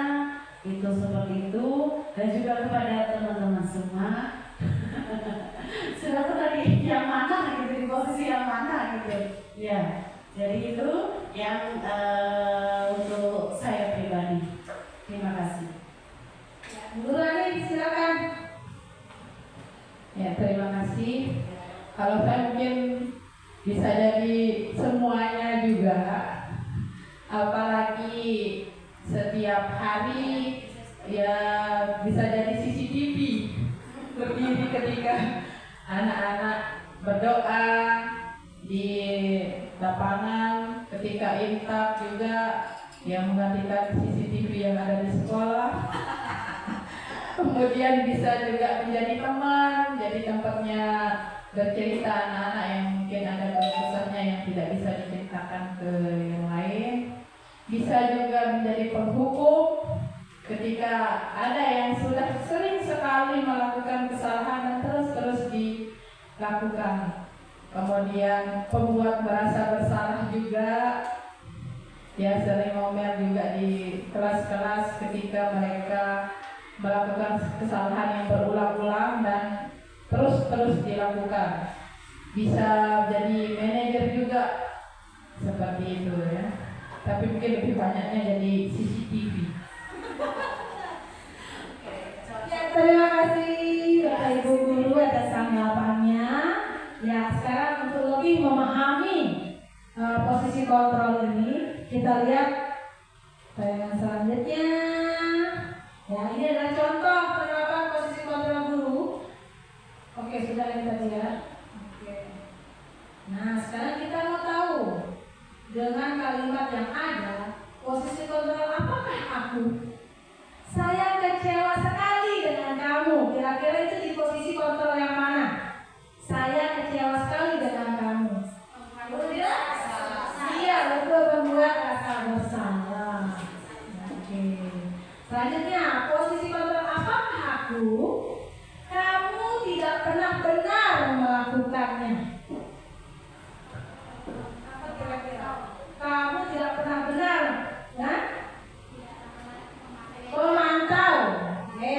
itu seperti itu, dan juga kepada teman-teman semua. Sudah pernah di yang mana gitu, di posisi yang mana gitu ya. Jadi itu yang untuk saya pribadi. Terima kasih. Ya, Bu Rani silakan. Ya, terima kasih. Kalau saya mungkin bisa jadi semuanya juga, apalagi setiap hari ya bisa jadi CCTV berdiri ketika anak-anak berdoa di lapangan, ketika imsak juga yang menggantikan CCTV yang ada di sekolah. Kemudian bisa juga menjadi teman, jadi tempatnya bercerita anak-anak yang mungkin ada kesusahannya yang tidak bisa diceritakan ke yang lain. Bisa juga menjadi penghukum ketika ada yang sudah sering sekali melakukan kesalahan dan terus dilakukan. Kemudian pembuat merasa bersalah juga, ya sering ngomel juga di kelas-kelas ketika mereka melakukan kesalahan yang berulang-ulang dan terus dilakukan. Bisa jadi manajer juga seperti itu ya. Tapi mungkin lebih banyaknya jadi CCTV. Ya, terima kasih Bapak Ibu guru atas tanggapannya. Ya, sekarang untuk lebih memahami posisi kontrol ini, kita lihat tayangan selanjutnya. Ya, ini adalah contoh penerapan posisi kontrol guru. Oke, sudah ini tadi ya. Oke. Nah, sekarang kita mau tahu dengan kalimat yang ada, posisi kontrol apakah aku? Saya kecewa sekali dengan kamu. Kira-kira itu di posisi kontrol yang mana? Saya kecewa sekali dengan kamu. Iya, betul, membuat rasa bersalah. Oke. Selanjutnya, posisi kontrol apakah aku? Kamu tidak pernah benar melakukannya. Apa kira-kira? Kamu tidak pernah benar, ya? Pemantau. Oke.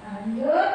Lanjut.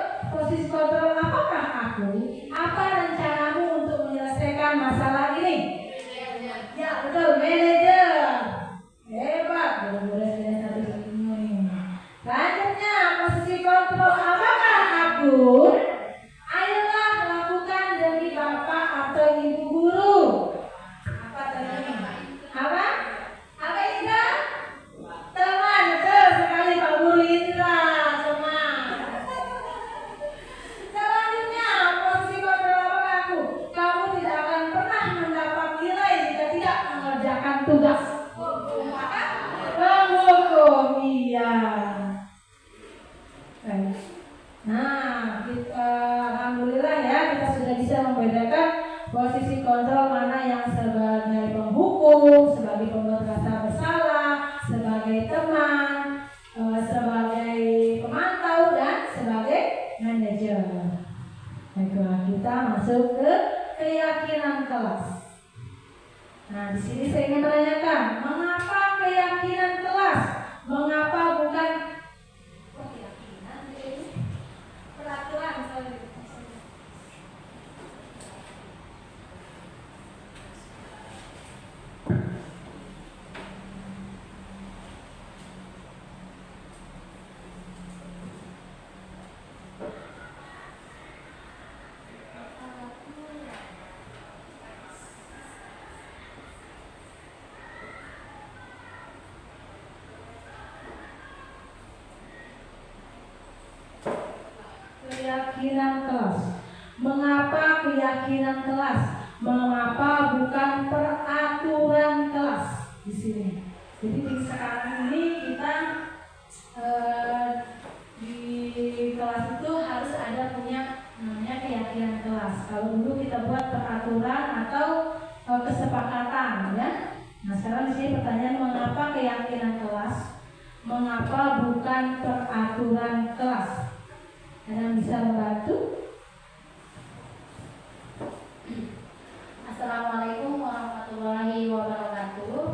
Posisi kontrol mana yang sebagai penghukum, sebagai pembuat rasa bersalah, sebagai teman, sebagai pemantau, dan sebagai manajer. Baiklah, kita masuk ke keyakinan kelas. Nah, di sini saya ingin menanyakan, mengapa keyakinan kelas? Mengapa bukan keyakinan? Peraturan, sorry. Keyakinan kelas. Mengapa keyakinan kelas? Mengapa bukan peraturan kelas di sini? Jadi di sekarang ini kita di kelas itu harus ada punya namanya keyakinan kelas. Kalau dulu kita buat peraturan atau kesepakatan, ya. Nah, sekarang di sini pertanyaan, mengapa keyakinan kelas? Mengapa bukan peraturan kelas? Ada yang bisa membantu? Assalamualaikum warahmatullahi wabarakatuh.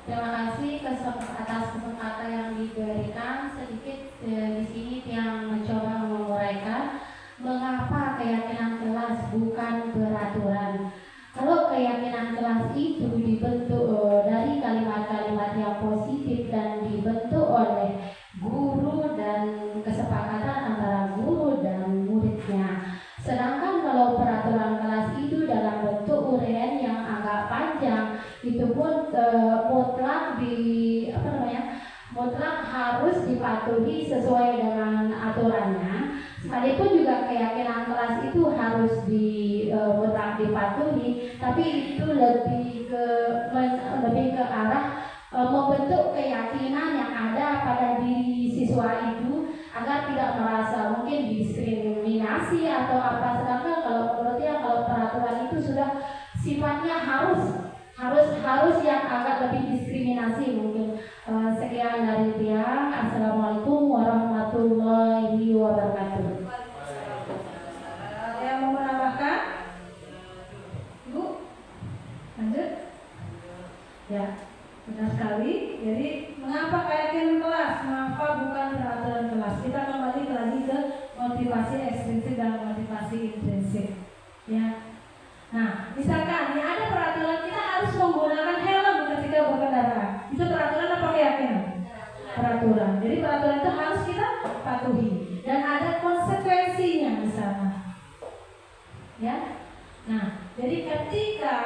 Terima kasih atas kesempatan yang diberikan. Sedikit di sini yang mencoba menguraikan mengapa keyakinan kelas bukan peraturan. Kalau keyakinan kelas itu dibentuk dari kalimat-kalimat yang positif dan dibentuk oleh guru dan kesepakatan antara guru dan muridnya. Sedangkan kalau peraturan kelas itu dalam bentuk uraian yang agak panjang, itu pun mutlak harus dipatuhi sesuai dengan aturannya. Sekalipun juga keyakinan kelas itu harus mutlak dipatuhi, tapi itu lebih ke arah membentuk keyakinan yang ada pada diri siswa itu agar tidak merasa mungkin diskriminasi atau apa. Sedangkan kalau menurutnya kalau peraturan itu sudah sifatnya harus yang agak lebih diskriminasi mungkin. Sekian dari Tiang. Assalamualaikum warahmatullahi wabarakatuh. Ada yang mau menambahkan? Bu, lanjut. Ya, benar sekali. Jadi mengapa keyakinan kelas? Mengapa bukan peraturan kelas? Kita kembali lagi ke motivasi ekstrinsik dan motivasi intrinsik. Ya. Nah, misalkan ini ada peraturan kita harus menggunakan helm ketika berkendara. Itu peraturan apa keyakinan? Peraturan. Jadi peraturan itu harus kita patuhi dan ada konsekuensinya di sana. Ya. Nah, jadi ketika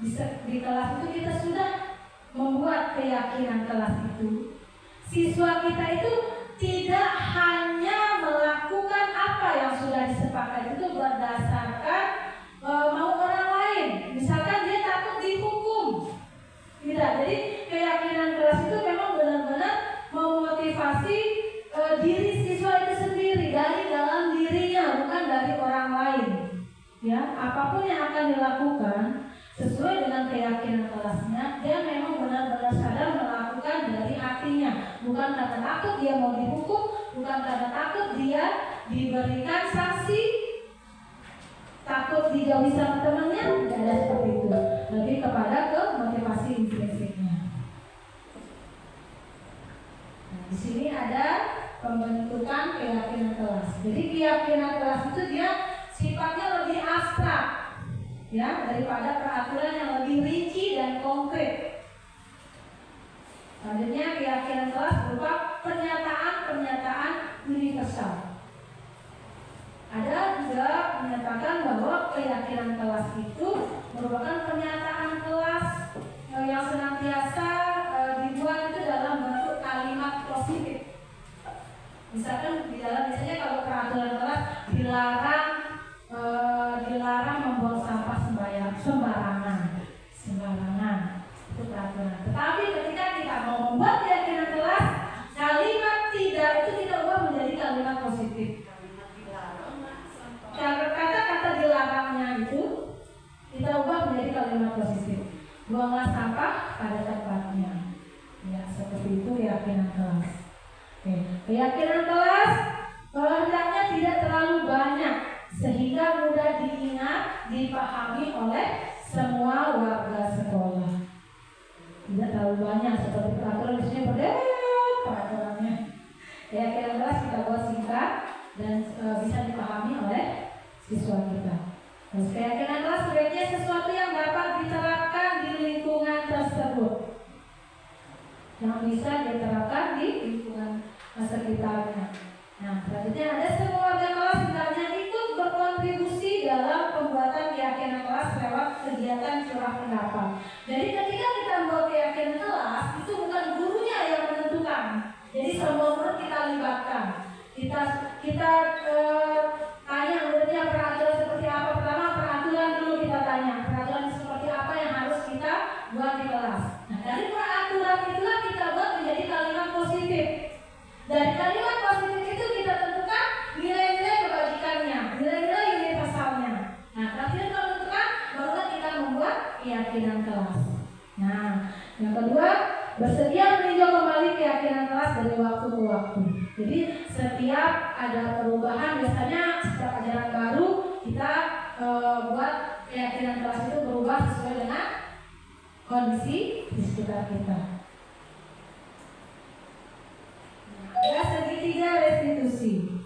di kelas itu kita sudah membuat keyakinan kelas itu, siswa kita itu tidak hanya melakukan apa yang sudah disepakati itu berdasarkan mau orang lain. Misalkan dia takut dihukum, tidak. Jadi keyakinan kelas itu memang benar-benar memotivasi diri siswa itu sendiri dari dalam dirinya, bukan dari orang lain. Ya, apapun yang akan dilakukan sesuai dengan keyakinan kelasnya, dia memang benar-benar sadar melakukan dari hatinya, bukan karena takut dia mau dihukum, bukan karena takut dia diberikan sanksi, takut dijauhi sama temannya, tidak ada seperti itu. Lebih kepada ke motivasi intrinsiknya. Nah, di sini ada pembentukan keyakinan kelas. Jadi keyakinan kelas itu dia sifatnya lebih abstrak, ya, daripada peraturan yang lebih rinci dan konkret. Selanjutnya keyakinan kelas berupa pernyataan-pernyataan universal. Ada juga menyatakan bahwa keyakinan kelas itu merupakan pernyataan kelas yang senantiasa dibuat itu dalam bentuk kalimat positif. Misalkan di dalam biasanya kalau peraturan kelas dilarang membuang sampah sembarangan. Itu peraturan. Tetapi ketika kita mau membuat keyakinan kelas, kalimat tidak itu kita ubah menjadi kalimat positif. buanglah sampah pada tempatnya. Ya, seperti itu keyakinan kelas. Oke, keyakinan kelas hendaknya tidak terlalu banyak sehingga mudah diingat, dipahami oleh semua warga sekolah. Tidak terlalu banyak seperti peraturan di sini peraturannya. Keyakinan kelas kita buat singkat dan bisa dipahami oleh siswa kita. Terus keyakinan kelas sebaiknya sesuatu yang dapat diterapkan di lingkungan tersebut, yang bisa diterapkan di lingkungan sekitarnya. Nah, selanjutnya ada semua warga kelas hendaknya ikut berkontribusi dalam pembuatan keyakinan kelas lewat kegiatan curah pendapat. Jadi ketika kita membuat keyakinan kelas, itu bukan gurunya yang menentukan. Jadi semua murid kita libatkan. Kita tanya muridnya peraturan seperti apa. Pertama peraturan dulu kita tanya. Peraturan seperti apa yang harus kita buat di kelas. Nah, dari peraturan itulah kita buat menjadi kalimat positif. Dari kalimat positif itu kita tentukan nilai-nilai kebajikannya, nilai-nilai universalnya. Nah, kalau kita tentukan, barulah kita membuat keyakinan kelas. Nah, yang kedua, bersedia meninjau kembali keyakinan kelas dari waktu ke waktu. Jadi setiap ada perubahan, biasanya setiap ajaran baru kita buat keyakinan kelas itu berubah sesuai dengan kondisi di sekitar kita. Ada segitiga restitusi.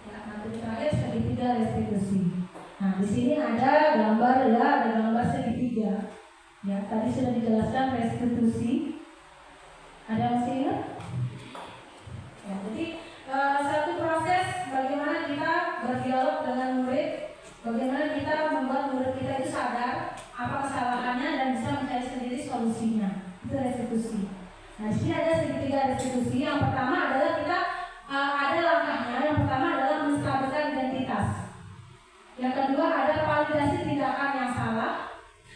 Ya, materi terakhir segitiga restitusi. Nah, di sini ada gambar ya, ada gambar segitiga. Ya, tadi sudah dijelaskan restitusi. Ada yang masih ingat? Ya, jadi satu proses bagaimana kita berdialog dengan murid, bagaimana kita membuat murid kita itu sadar apa kesalahannya dan bisa mencari sendiri solusinya. Itu restitusi. Nah, di sini ada segitiga restitusi. Yang pertama adalah kita ada langkahnya. Yang pertama adalah menstabilkan identitas. Yang kedua ada validasi tindakan yang salah.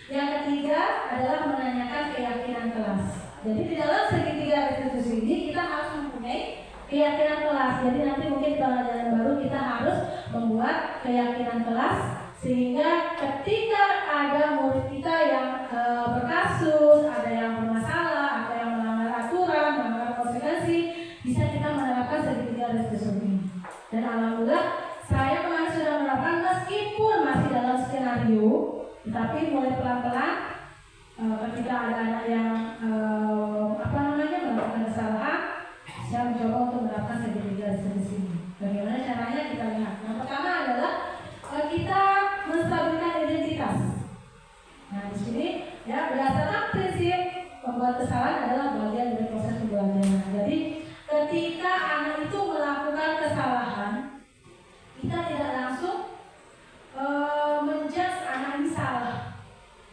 Yang ketiga adalah menanyakan keyakinan kelas. Jadi di dalam segitiga restitusi ini kita harus mempunyai keyakinan kelas. Jadi nanti mungkin di pelajaran baru kita harus membuat keyakinan kelas sehingga ketika ada murid kita yang berkasus, ada yang bermasalah, ada yang melanggar aturan, melanggar konsekuensi, bisa kita menerapkan segitiga restitusi ini. Dan alhamdulillah saya kemarin sudah menerapkan meskipun masih dalam skenario, tetapi mulai pelan-pelan ketika ada anak yang melakukan kesalahan, saya mencoba untuk menerapkan segitiga restitusi ini. Bagaimana caranya kita lihat. Yang pertama adalah kita menstabilkan identitas. Nah, di sini ya berdasarkan prinsip pembuat kesalahan adalah bagian dari proses pembelajaran. Jadi ketika anak itu melakukan kesalahan, kita tidak langsung menjudge anak ini salah,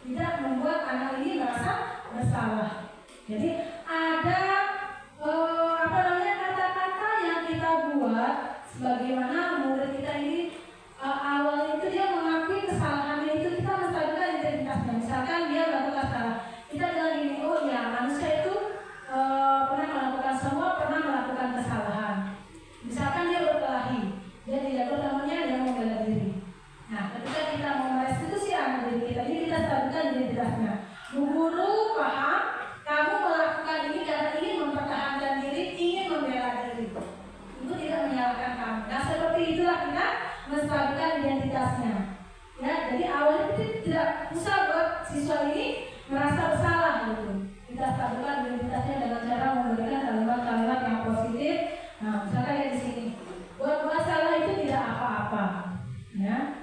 tidak membuat anak ini merasa bersalah. Jadi ada kata-kata yang kita buat sebagaimana murid kita ini awalnya itu dia mengakui kesalahannya, itu kita menstabilkan identitasnya. Misalkan dia melakukan salah, kita bilang gini, oh ya manusia itu pernah melakukan kesalahan. Misalkan dia berkelahi, dia tidak bertemannya, dia mau bela diri. Nah, ketika kita mau merestitusi anak diri kita, ini kita stabilkan identitasnya. Bu guru paham, kamu melakukan ini karena ingin mempertahankan diri, ingin membela diri. Itu tidak menyalahkan kamu. Nah, seperti itulah kita menstabilkan identitasnya. Ya, jadi awalnya kita tidak usah buat siswa ini merasa bersalah gitu. Kita stabilkan identitasnya dengan cara memberikan kalimat-kalimat yang positif. Nah, misalkan ya di sini, buat salah itu tidak apa-apa. Ya.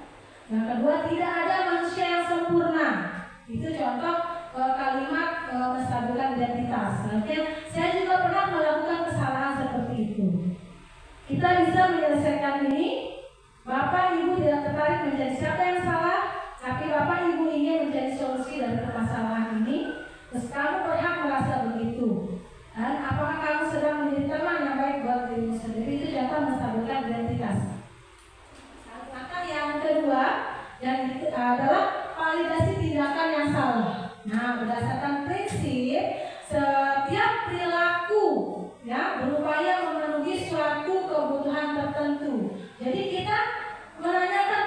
Yang kedua, tidak ada manusia yang sempurna. Itu contoh kalimat menstabilkan identitas. Kemudian saya juga pernah melakukan kesalahan seperti itu. Kita bisa menyelesaikan ini. Bapak Ibu tidak tertarik menjadi siapa yang salah, tapi Bapak Ibu ingin mencari solusi dari permasalahan ini. Terus kamu berhak merasa begitu. Dan apakah kamu sedang menjadi teman yang baik buat dirimu sendiri? Itu contoh menstabilkan identitas. Maka yang kedua yang adalah validasi tindakan yang salah. Nah, berdasarkan prinsip setiap perilaku ya berupaya memenuhi suatu kebutuhan tertentu. Jadi kita menanyakan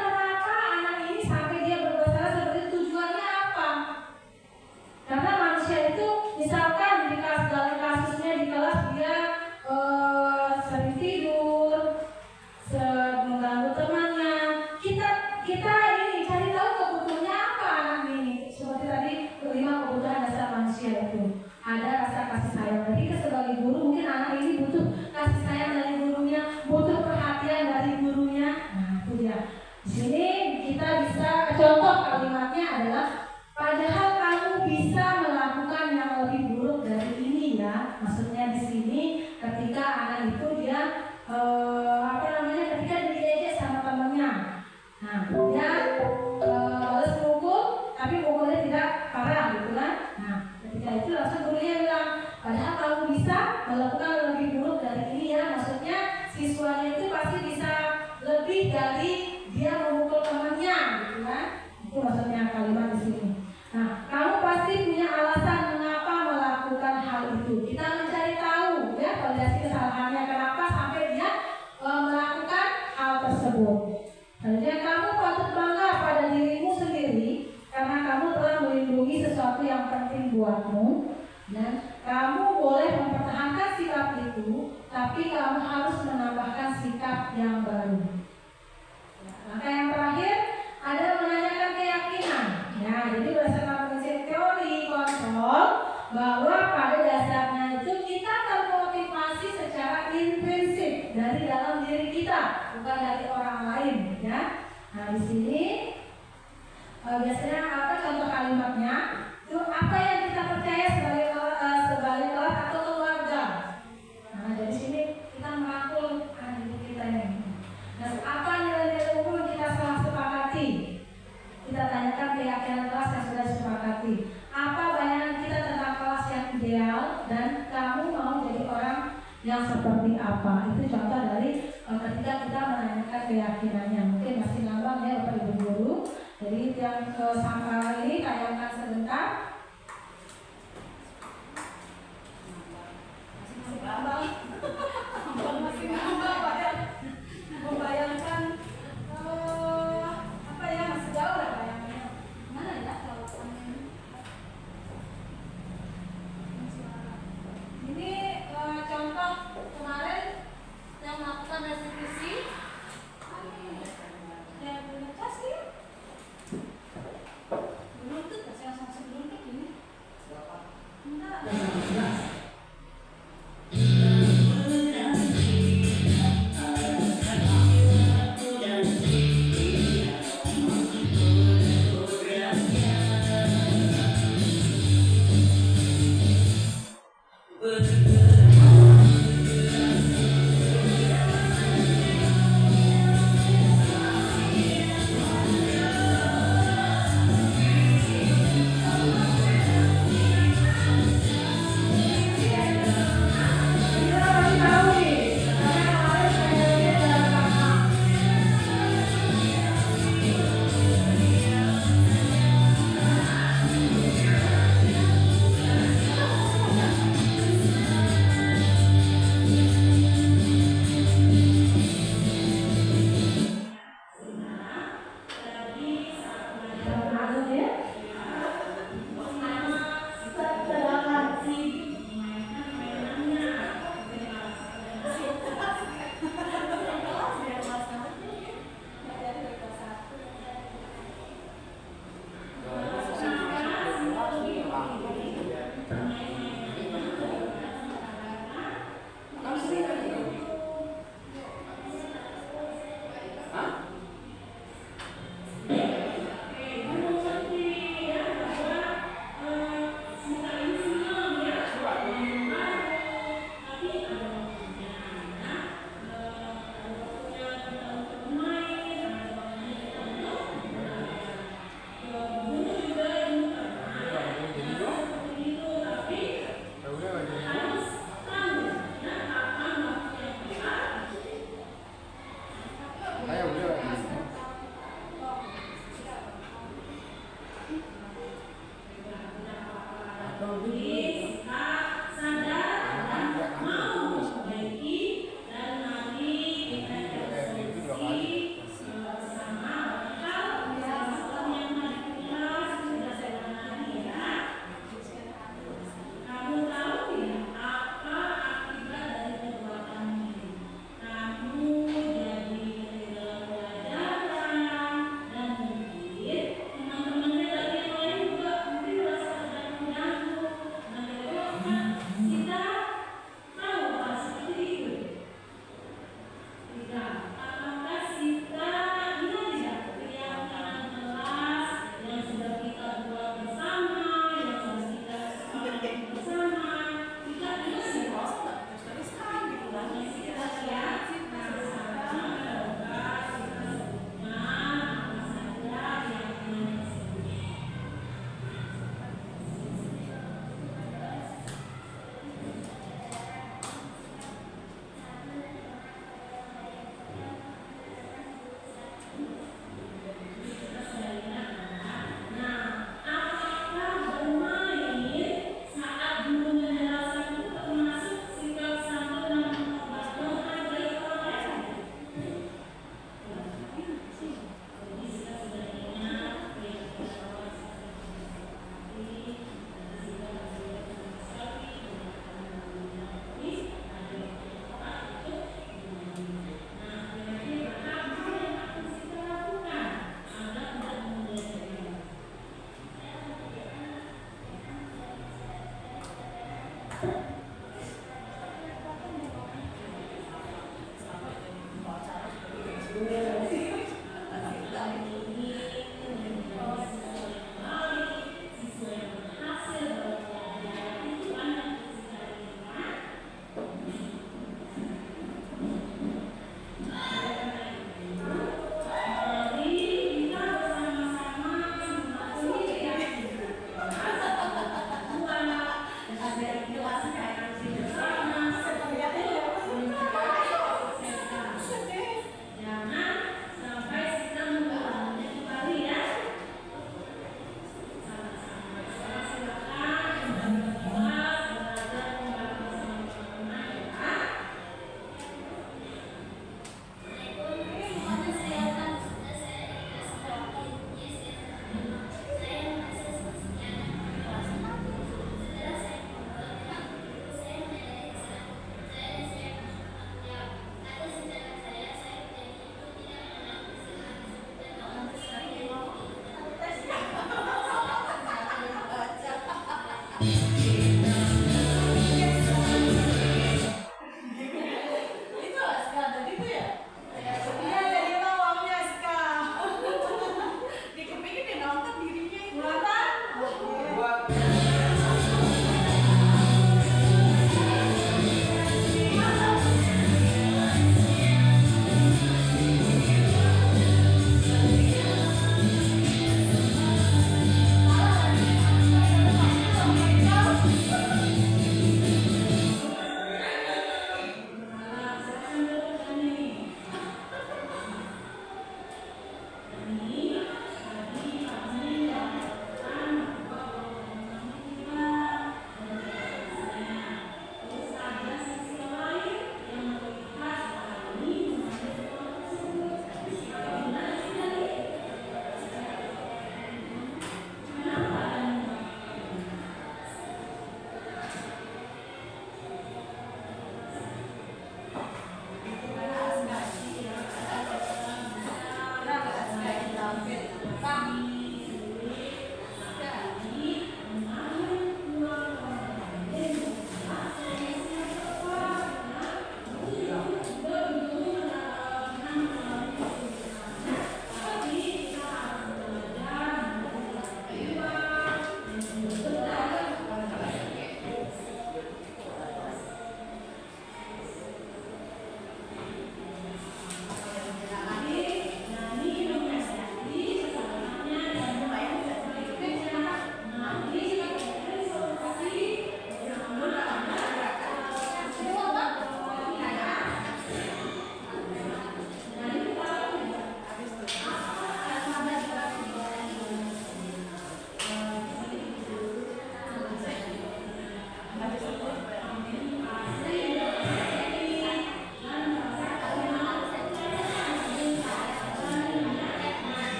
sebagai guru, mungkin anak ini butuh kasih sayang dari gurunya, butuh perhatian dari gurunya. Nah, itu dia. Di sini kita bisa contoh kalimatnya adalah padahal kamu bisa melakukan yang lebih buruk dari ini ya. Maksudnya di sini ketika anak itu dia ketika diejek sama temannya. Nah, dia balas mukul, tapi mukulnya tidak parah gitu kan. Nah, ketika itu langsung gurunya bilang, padahal kamu bisa melakukan lebih buruk dari ini ya. Maksudnya siswanya itu pasti bisa lebih dari dia memukul temannya gitu kan. Itu maksudnya kalimat di sini. Nah, kamu pasti punya alasan mengapa melakukan hal itu. Kita mencari tahu ya fondasi kesalahannya, kenapa sampai dia melakukan hal tersebut. Selanjutnya, kamu patut bangga pada dirimu sendiri karena kamu telah melindungi sesuatu yang penting buatmu, dan kamu boleh mempertahankan sikap itu, tapi kamu harus menambahkan sikap yang baru. Langkah yang terakhir adalah menanyakan keyakinan. Ya, jadi berdasarkan prinsip teori kontrol bahwa pada dasarnya itu kita termotivasi secara intrinsik dari dalam diri kita, bukan dari orang lain. Ya, nah di sini biasanya apa contoh kalimatnya? Itu apa yang kita percaya sebagai kelas atau keluarga. Nah dari sini kita merangkul diri kita ini. Nah, apa nilai-nilai umum yang kita telah sepakati? Kita tanyakan keyakinan kelas yang sudah disepakati. Apa bayangan kita tentang kelas yang ideal dan kamu mau jadi orang yang seperti apa? Itu contoh dari ketika kita menanyakan keyakinannya. Mungkin masih ngambang ya Bapak Ibu guru. Jadi yang sampai ini tayangkan sebentar. Masih ngambang. Masih ngambang Pak ya. Membayangkan apa ya, masih jauh lah bayangannya. Mana ya kalau ini contoh kemarin yang melakukan restitusi yang baca sih belum tuh saya langsung sebelum tuh ini enggak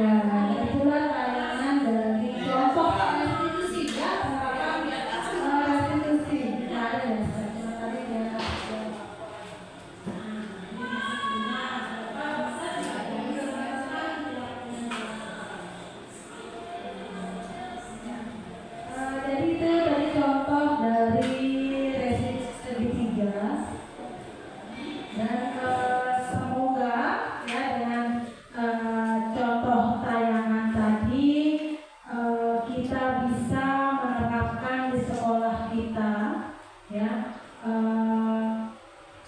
Ya, itulah tayangan dari kelompok restitusi ya, penerapan restitusi. Nah, ada ya, cuma tadi ya. Jadi itu tadi contoh dari restitusi segitiga. Dan semoga ya dengan contoh tayangan tadi kita bisa menerapkan di sekolah kita ya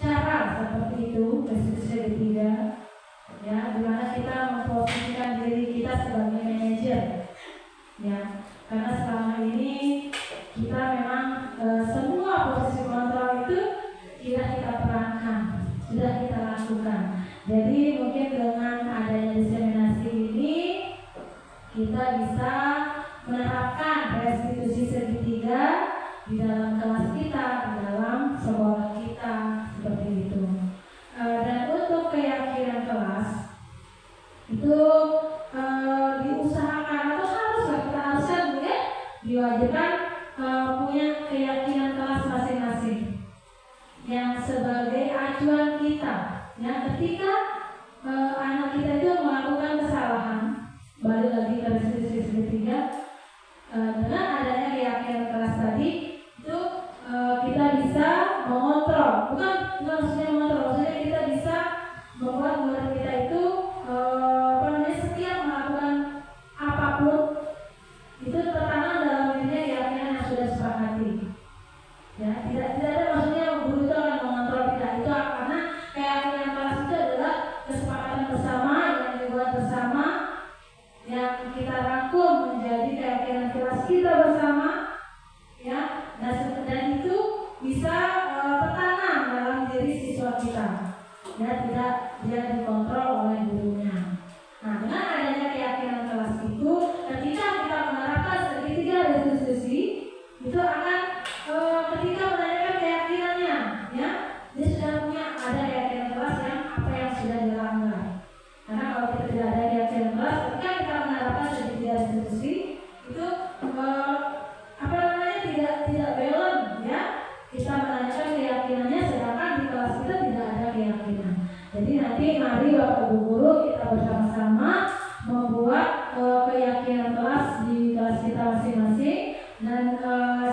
cara seperti itu restitusi segitiga ya, dimana kita memposisikan diri kita sebagai manajer ya, karena selama ini kita memang semua posisi kontrol itu tidak kita perankan, sudah kita lakukan. Jadi mungkin dengan adanya diseminasi ini kita bisa menerapkan restitusi segitiga di dalam kelas kita, di dalam sekolah kita seperti itu. Dan untuk keyakinan kelas itu diusahakan atau harusnya ya, diwajibkan punya keyakinan kelas masing-masing yang sebagai acuan kita ya, ketika anak kita itu melakukan kesalahan, balik lagi ke restitusi segitiga, dengan adanya keyakinan kelas tadi itu kita bisa mengontrol, bukan maksudnya mengontrol, maksudnya kita bisa membuat murid kita itu setiap melakukan apapun itu tertanam dalam dirinya keyakinan yang sudah sepakati. Ya, tidak ada maksudnya guru itu akan mengontrol kita, itu karena keyakinan kelas itu adalah kesepakatan bersama yang dibuat bersama, yang kita rangkum menjadi keyakinan kelas kita bersama ya, dan itu bisa tertanam dalam diri siswa kita ya, tidak dia dikontrol oleh gurunya. Nah, dengan adanya keyakinan kelas itu, ketika kita menerapkan segitiga restitusi itu akan ketika menanyakan keyakinannya ya, dia sudah punya ada keyakinan kelas yang apa yang sudah dilanggar. Karena kalau kita tidak ada keyakinan kelas, ketika kita menerapkan segitiga restitusi itu tidak balance ya, kita menanyakan keyakinannya sedangkan di kelas kita tidak ada keyakinan. Jadi nanti mari Bapak Ibu guru kita bersama-sama membuat keyakinan kelas di kelas kita masing-masing. Dan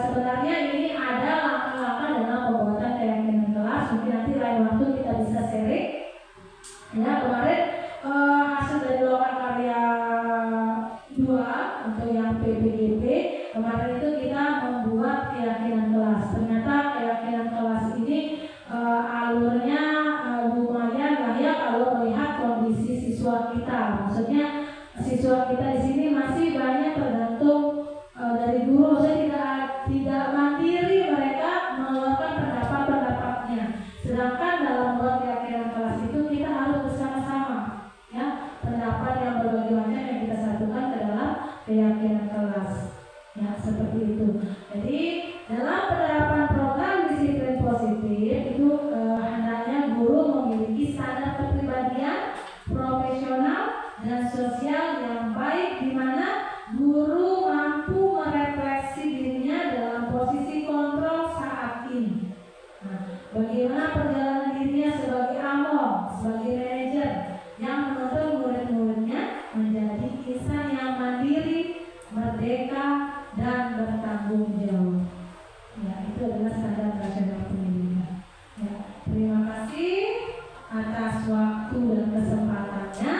sebenarnya ini ada langkah-langkah dalam pembuatan keyakinan kelas. Mungkin nanti lain waktu kita bisa sharing. Ya, kemarin hasil dari loka karya 2 untuk yang PBGP kemarin itu kita membuat keyakinan kelas. Ternyata keyakinan kelas ini alurnya lumayan lah ya kalau melihat kondisi siswa kita. Maksudnya siswa kita di sini masih banyak tergantung dari guru, maksudnya tidak mandiri mereka mengeluarkan pendapat-pendapatnya. Sedangkan dalam membuat keyakinan kelas itu kita harus bersama-sama ya, pendapat yang berbagai macam yang kita satukan ke dalam keyakinan kelas ya, seperti itu. Jadi dalam penerapan program disiplin positif itu hendaknya guru memiliki standar kepribadian profesional dan sosial yang baik, di mana guru mampu merefleksi dirinya dalam posisi kontrol saat ini. Nah, bagaimana perjalanan dirinya sebagai among, sebagai manajer yang menuntun murid-muridnya menjadi insan yang mandiri, merdeka, dan bertanggung jawab. Ya, itu adalah standar nasional pendidikan. Ya, terima kasih atas waktu dan kesempatannya.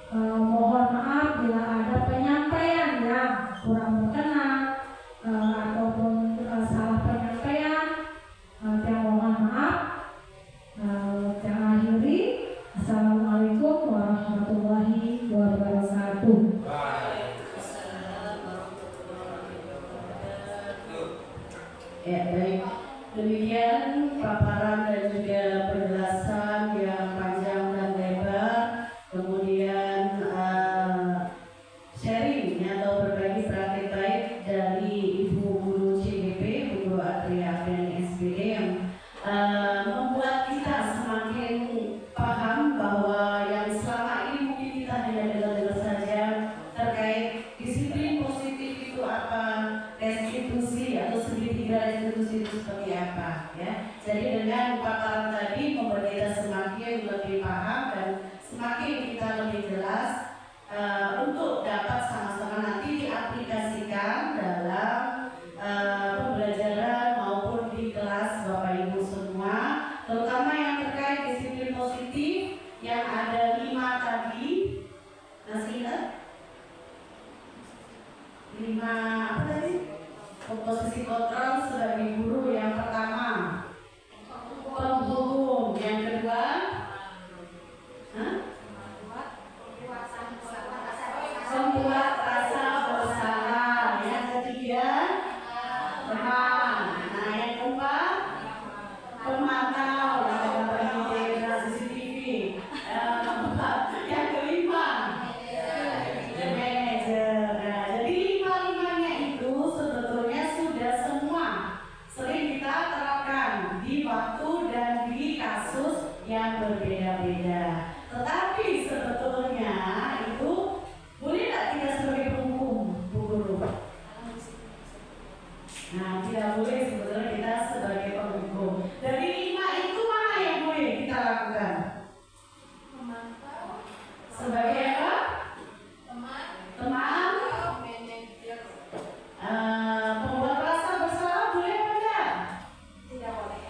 Mohon maaf bila ada penyampaian yang kurang berkenan ataupun salah penyampaian. Saya mohon maaf. Saya akhiri. Assalamualaikum warahmatullahi wabarakatuh. Ya, baik. Demikian paparan dan juga penjelasan yang panjang dan lebar. Kemudian sharing atau berbagi praktik baik dari Ibu Guru CGP, Bu Guru Atria Apriani SPD, yang membuat kita semakin paham bahwa yang selama ini mungkin kita hanya dengar-dengar saja, untuk dapat sama-sama nanti diaplikasikan dalam pembelajaran maupun di kelas Bapak Ibu semua, terutama yang terkait disiplin positif yang ada 5 tadi. Masih ingat? 5 apa tadi? Posisi kontrol sebagai guru yang pertama, penghukum, yang kedua, membuat rasa bersalah, yang ketiga, teman, nah yang keempat, pemantau, yang CCTV, yang kelima, manajer. Nah, jadi 5-5-nya itu sebetulnya sudah semua sering kita terapkan di waktu dan di kasus yang berbeda-beda. Tetapi sebetulnya itu boleh tidak kita sebagai penghukum, Bu Guru? Nah, tidak boleh sebetulnya kita sebagai penghukum. Dari 5 itu mana yang boleh kita lakukan? Sebagai apa? Teman. Pembuat rasa bersalah boleh apa enggak? Tidak boleh.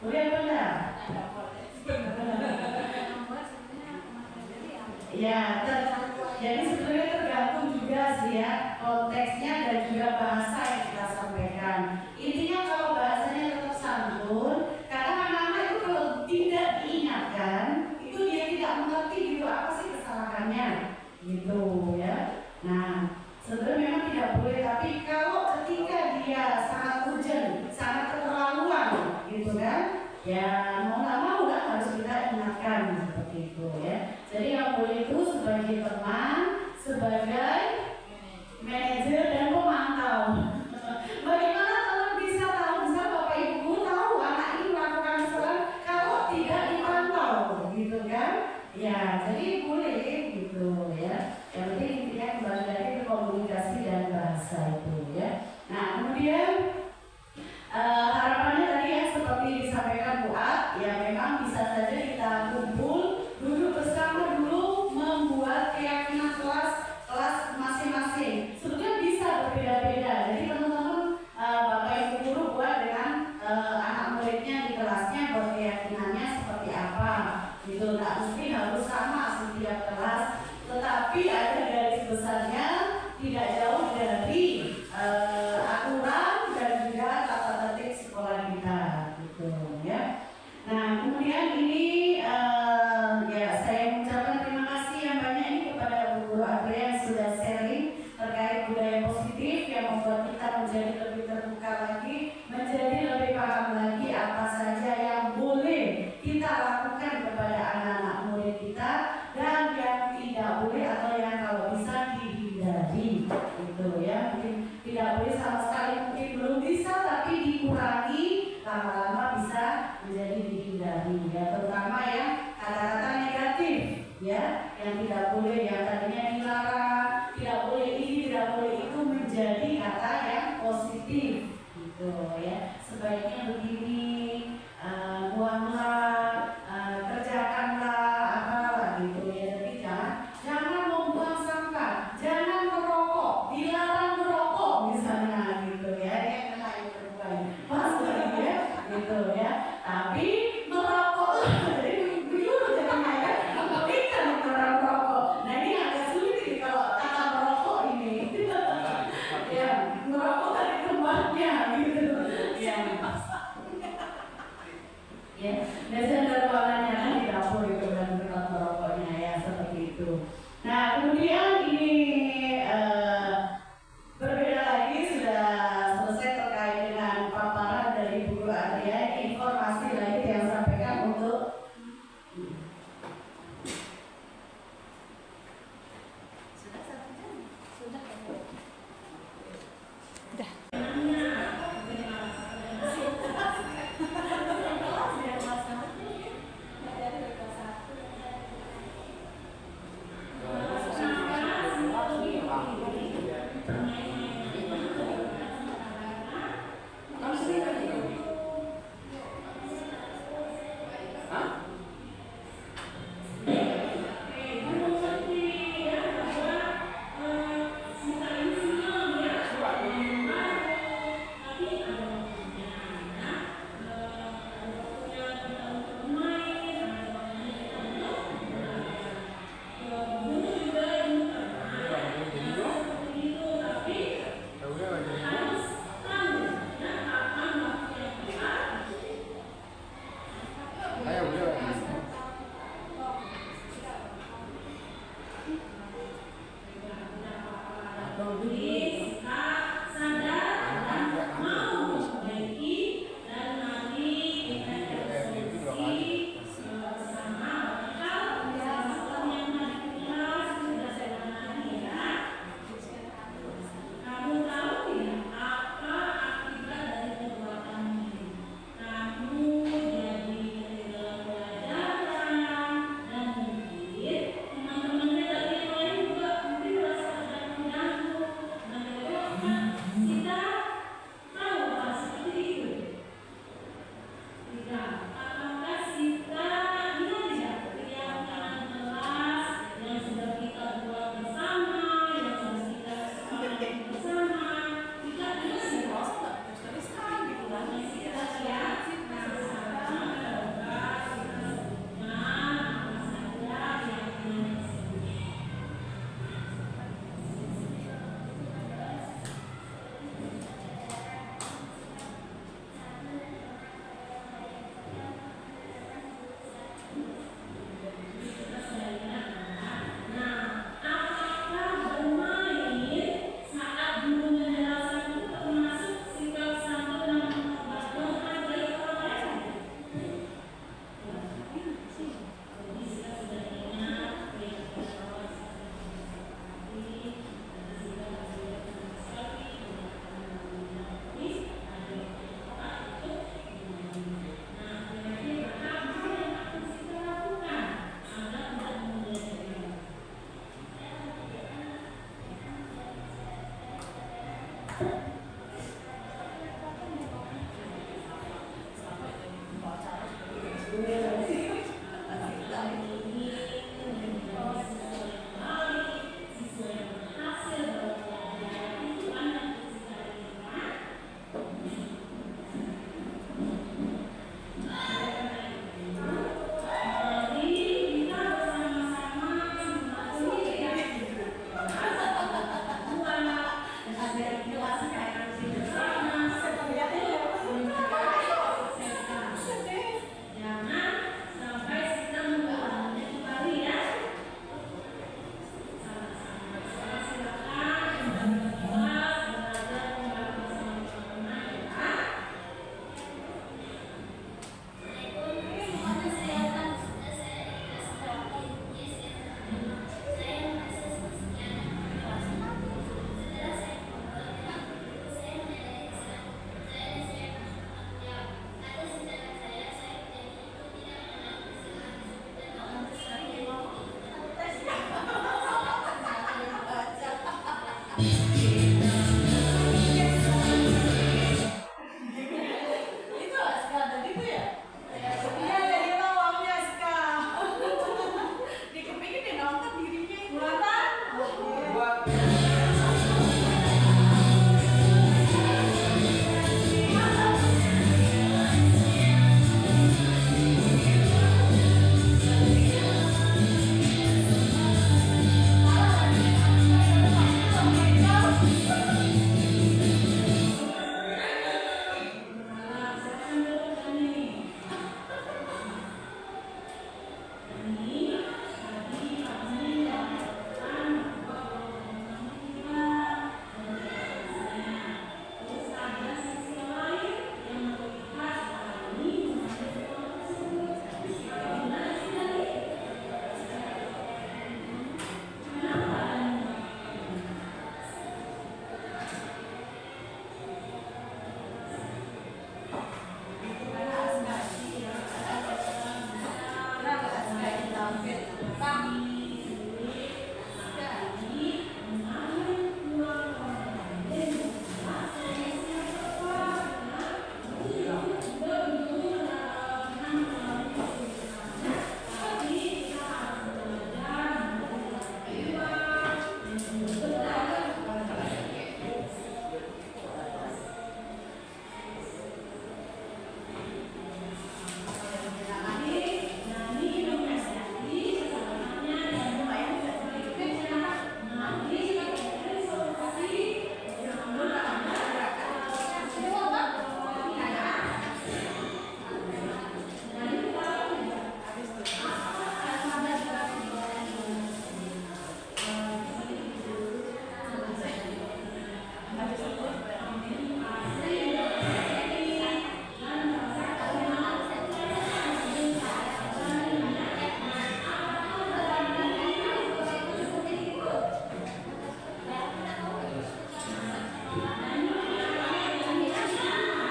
Boleh apa enggak? Ya, jadi sebenarnya tergantung juga sih ya konteksnya dan juga bahasa yang kita sampaikan. Intinya kalau bahasanya tetap santun, karena anak-anak itu kalau tidak diingatkan, itu dia tidak mengerti gitu apa sih kesalahannya, gitu ya. Nah, sebenarnya memang tidak boleh, tapi kalau ketika dia sangat urgent, sangat keterlaluan, gitu kan, ya mau nggak mau kan harus kita ingatkan seperti itu ya. Jadi yang boleh itu sebagai teman, sebagai manajer dan pemantau. Bagaimana teman bisa tahu, misal Bapak Ibu tahu anak ini melakukan kesalahan kalau tidak dipantau, gitu kan? Ya, jadi boleh gitu ya. Yang penting intinya kembali lagi ke komunikasi dan bahasa itu ya. Nah kemudian harapannya tadi yang seperti disampaikan Bu Ad, ya memang bisa saja kita kumpul, duduk bersama dulu, membuat keyakinan kelas masing-masing. Sebetulnya bisa berbeda-beda. Jadi teman-teman Bapak Ibu guru buat dengan anak muridnya di kelasnya, buat keyakinannya seperti apa. Gitu, nggak mesti harus sama setiap kelas, tetapi ada garis besarnya, tidak jauh dari aturan dan juga tata tertib sekolah kita, gitu ya. Nah kemudian ini ya saya mengucapkan terima kasih yang banyak ini kepada Bu Guru Adria yang sudah sharing terkait budaya positif yang membuat kita menjadi lebih terbuka lagi, menjadi lebih paham lagi apa saja yang boleh kita lakukan kepada anak-anak murid kita dan yang tidak boleh atau yang kalau bisa dihindari, gitu ya. Mungkin tidak boleh sama sekali, mungkin belum bisa tapi dikurangi, lama-lama bisa menjadi dihindari ya, terutama yang kata-kata negatif ya, yang tidak boleh, yang tadinya dilarang, tidak boleh ini, tidak boleh itu, menjadi kata yang positif, gitu ya. Sebaiknya begini, buanglah, kerjakanlah apalah gitu ya. Jadi jangan membuang sampah, jangan merokok, dilarang merokok misalnya gitu ya. Yang kena yang berbuat pas lagi ya, gitu ya. Tapi merokok jadi dulu jadinya ya, bukan orang merokok. Nah ini agak sulit ini kalau kata merokok ini. Ya, merokok dari tempatnya gitu. Ya. Ya, biasanya ada ruangannya kan di dapur itu dan tempat merokoknya ya, seperti itu. Nah kemudian ini berbeda lagi, sudah selesai terkait dengan paparan dari Bu Guru Adria. Ini informasi lagi yang sampaikan untuk sudah 1 jam, sudah. Thank you.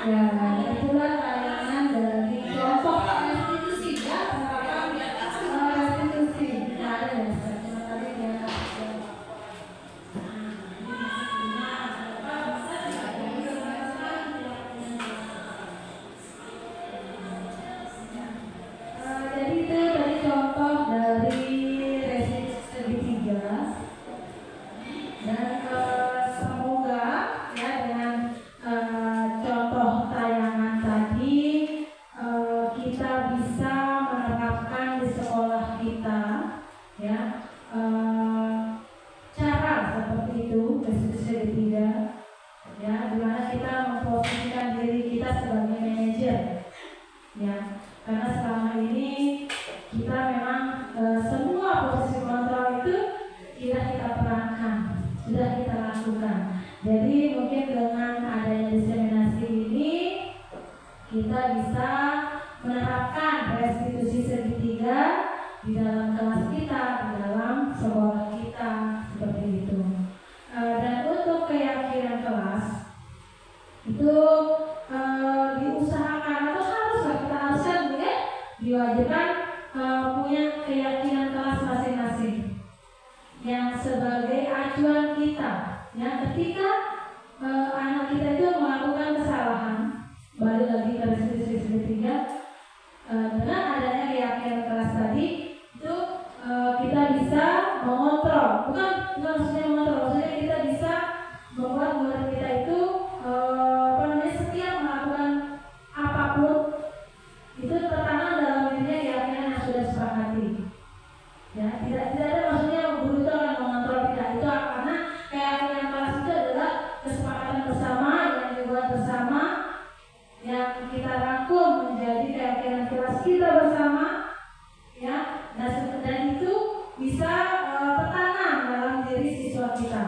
Ya, itulah tayangan dari kelompok restitusi ya, penerapan restitusi. Nah, ada ya, tadi ya. Jadi itu tadi contoh dari restitusi segitiga. Dan semoga ya dengan contoh tayangan tadi kita bisa menerapkan di sekolah kita ya cara seperti itu restitusi segitiga ya, dimana kita memposisikan diri kita sebagai manajer ya, karena selama ini kita memang semua posisi kontrol itu kita perankan, sudah kita lakukan. Jadi mungkin dengan adanya diseminasi ini kita bisa menerapkan restitusi segitiga di dalam kelas kita, di dalam sekolah kita, seperti itu. Dan untuk keyakinan kelas itu diusahakan atau harusnya diwajibkan punya keyakinan kelas masing-masing yang sebagai acuan kita ya, ketika anak kita itu melakukan kesalahan, balik lagi ke restitusi segitiga, dengan adanya keyakinan kelas tadi itu kita bisa mengontrol, bukan maksudnya mengontrol, maksudnya kita bisa membuat murid kita itu setiap melakukan apapun itu tertanam dalam dirinya keyakinan yang sudah sepakati ya, tidak ada maksudnya guru itu akan mengontrol, tidak, itu karena keyakinan kelas itu adalah kesepakatan bersama yang dibuat bersama, yang kita rangkum menjadi keyakinan kelas kita bersama ya, dan itu bisa tertanam dalam diri siswa kita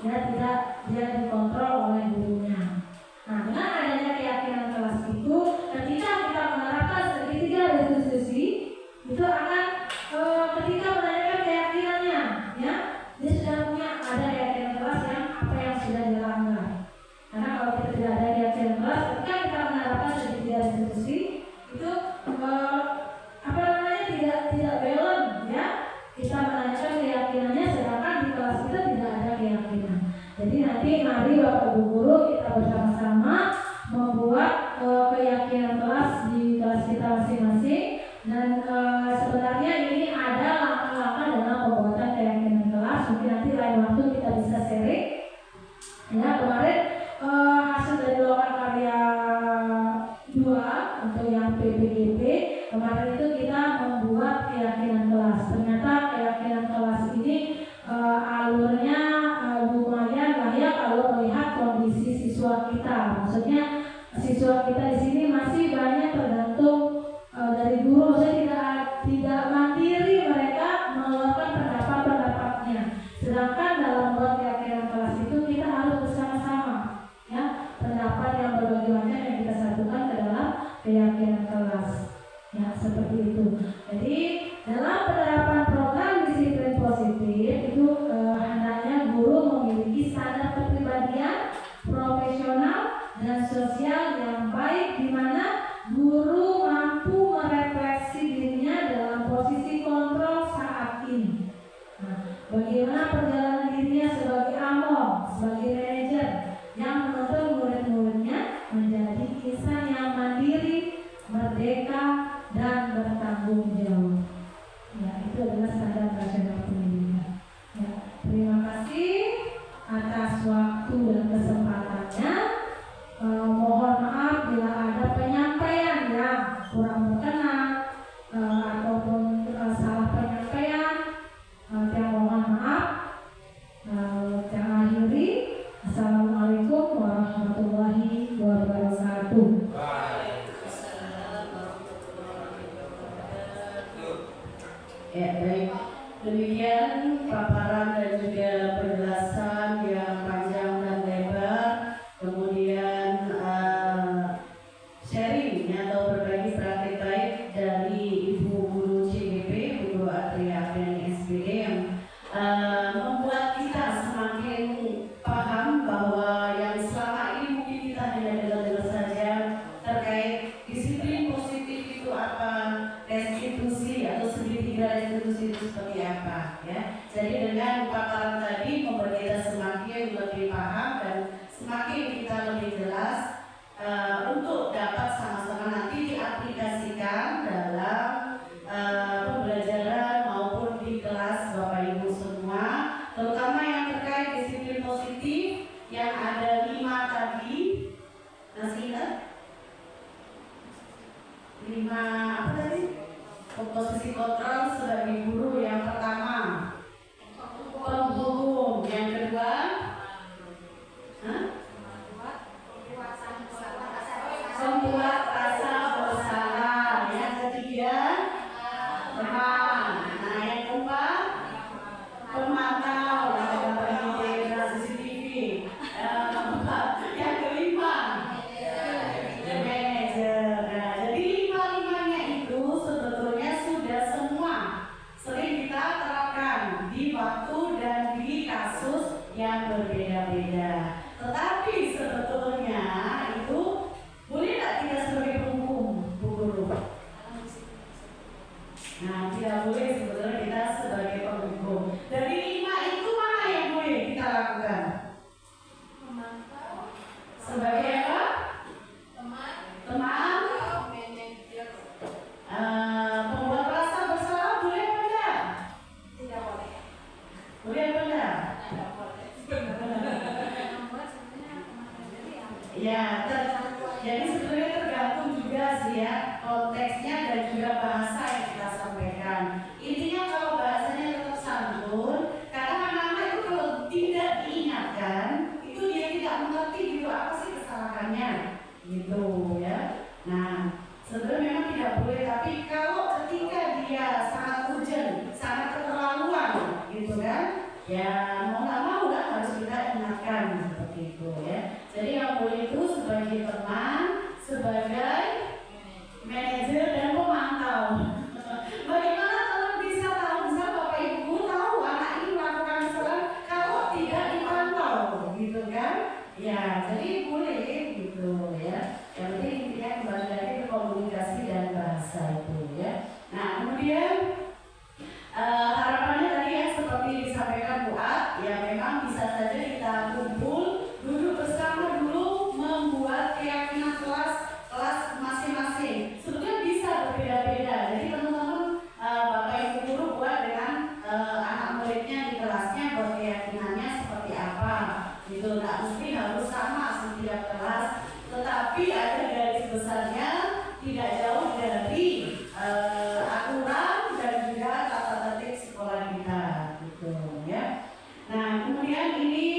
ya, tidak dia dikontrol oleh gurunya. Nah, dengan adanya keyakinan kelas itu, ketika kita menerapkan segitiga restitusi itu akan ketika menanyakan keyakinannya ya, dia sudah punya ada keyakinan kelas yang apa yang sudah dilanggar. Karena kalau kita tidak ada keyakinan kelas, ketika kita menerapkan segitiga restitusi itu tidak balance ya, kita menanyakan keyakinannya sedangkan di kelas kita tidak ada keyakinan. Jadi nanti mari Bapak Ibu guru kita bersama-sama membuat keyakinan kelas di kelas kita masing-masing, dan sebenarnya ini ada langkah-langkah dalam pembuatan keyakinan kelas. Mungkin nanti lain waktu kita bisa sharing ya. Kemarin hasil dari loka karya 2 untuk yang PPGP kemarin itu kita membuat keyakinan kelas. Ternyata keyakinan kelas ini alurnya lumayan lah ya kalau melihat kondisi siswa kita. Maksudnya siswa kita di sini masih banyak tergantung dari guru, maksudnya tidak mandiri mereka mengeluarkan pendapat-pendapatnya. Sedangkan dalam membuat keyakinan kelas itu kita harus bersama-sama ya, pendapat yang berbagai macam yang kita satukan ke dalam keyakinan kelas ya, seperti itu. Jadi dalam penerapan program disiplin positif itu hendaknya guru memiliki standar kepribadian, profesional dan sosial yang baik, di mana guru mampu merefleksi dirinya dalam posisi kontrol saat ini. Nah, bagaimana perjalanan dirinya sebagai among, sebagai manajer yang menuntun murid-muridnya menjadi insan yang mandiri, merdeka, dan bertanggung jawab. Ya, itu adalah standar nasional pendidikan. Ya, terima kasih atas waktu dan kesempatannya. Mohon maaf bila ada penyampaian yang kurang berkenan ataupun salah penyampaian. Saya mohon maaf. Saya akhiri. Assalamualaikum warahmatullahi wabarakatuh. Ya, baik. Demikian Ya, jadi sebenarnya tergantung juga sih ya konteksnya dan juga bahasa yang kita sampaikan. Intinya kalau bahasanya tetap santun, karena anak-anak itu kalau tidak diingatkan, itu dia tidak mengerti gitu apa sih kesalahannya, gitu ya. Nah, sebenarnya memang tidak boleh, tapi kalau ketika dia sangat urgent, sangat keterlaluan, gitu kan, ya mau nggak mau lah harus kita ingatkan seperti itu ya. Jadi yang boleh itu sebagai teman, sebagai manajer dan pemantau. Bagaimana teman bisa tahu, bisa Bapak Ibu tahu anak ini melakukan kesalahan kalau tidak dipantau, gitu kan? Ya, jadi boleh gitu ya. Yang penting intinya kembali lagi ke komunikasi dan bahasa itu ya. Nah kemudian harapannya tadi yang seperti disampaikan Bu Ad, ya memang bisa saja kita kumpul, duduk bersama dulu, membuat keyakinan kelas masing-masing. Sebetulnya bisa berbeda-beda. Jadi teman-teman Bapak Ibu guru buat dengan anak muridnya di kelasnya, buat keyakinannya seperti apa. Gitu, nggak mesti harus sama setiap kelas, tetapi ada garis besarnya, tidak jauh dari aturan dan juga tata tertib sekolah kita, gitu ya. Nah kemudian ini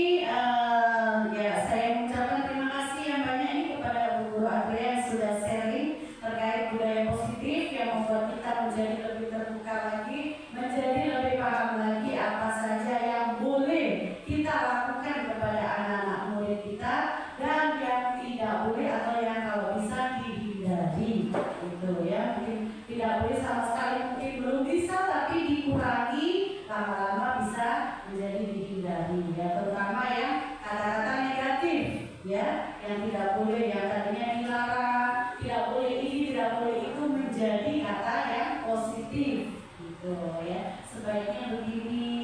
ya saya mengucapkan terima kasih yang banyak ini kepada Bu Guru Adria yang sudah sharing terkait budaya positif yang membuat kita menjadi lebih terbuka lagi, menjadi lebih paham lagi apa saja yang boleh kita lakukan kepada anak-anak murid kita dan yang tidak boleh atau yang kalau bisa dihindari, gitu ya. Mungkin tidak boleh sama sekali, mungkin belum bisa tapi dikurangi, lama-lama bisa menjadi dihindari ya, terutama yang kata-kata negatif ya, yang tidak boleh, yang tadinya dilarang, tidak boleh ini, tidak boleh itu, menjadi kata yang positif gitu ya. Sebaiknya begini,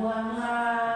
buanglah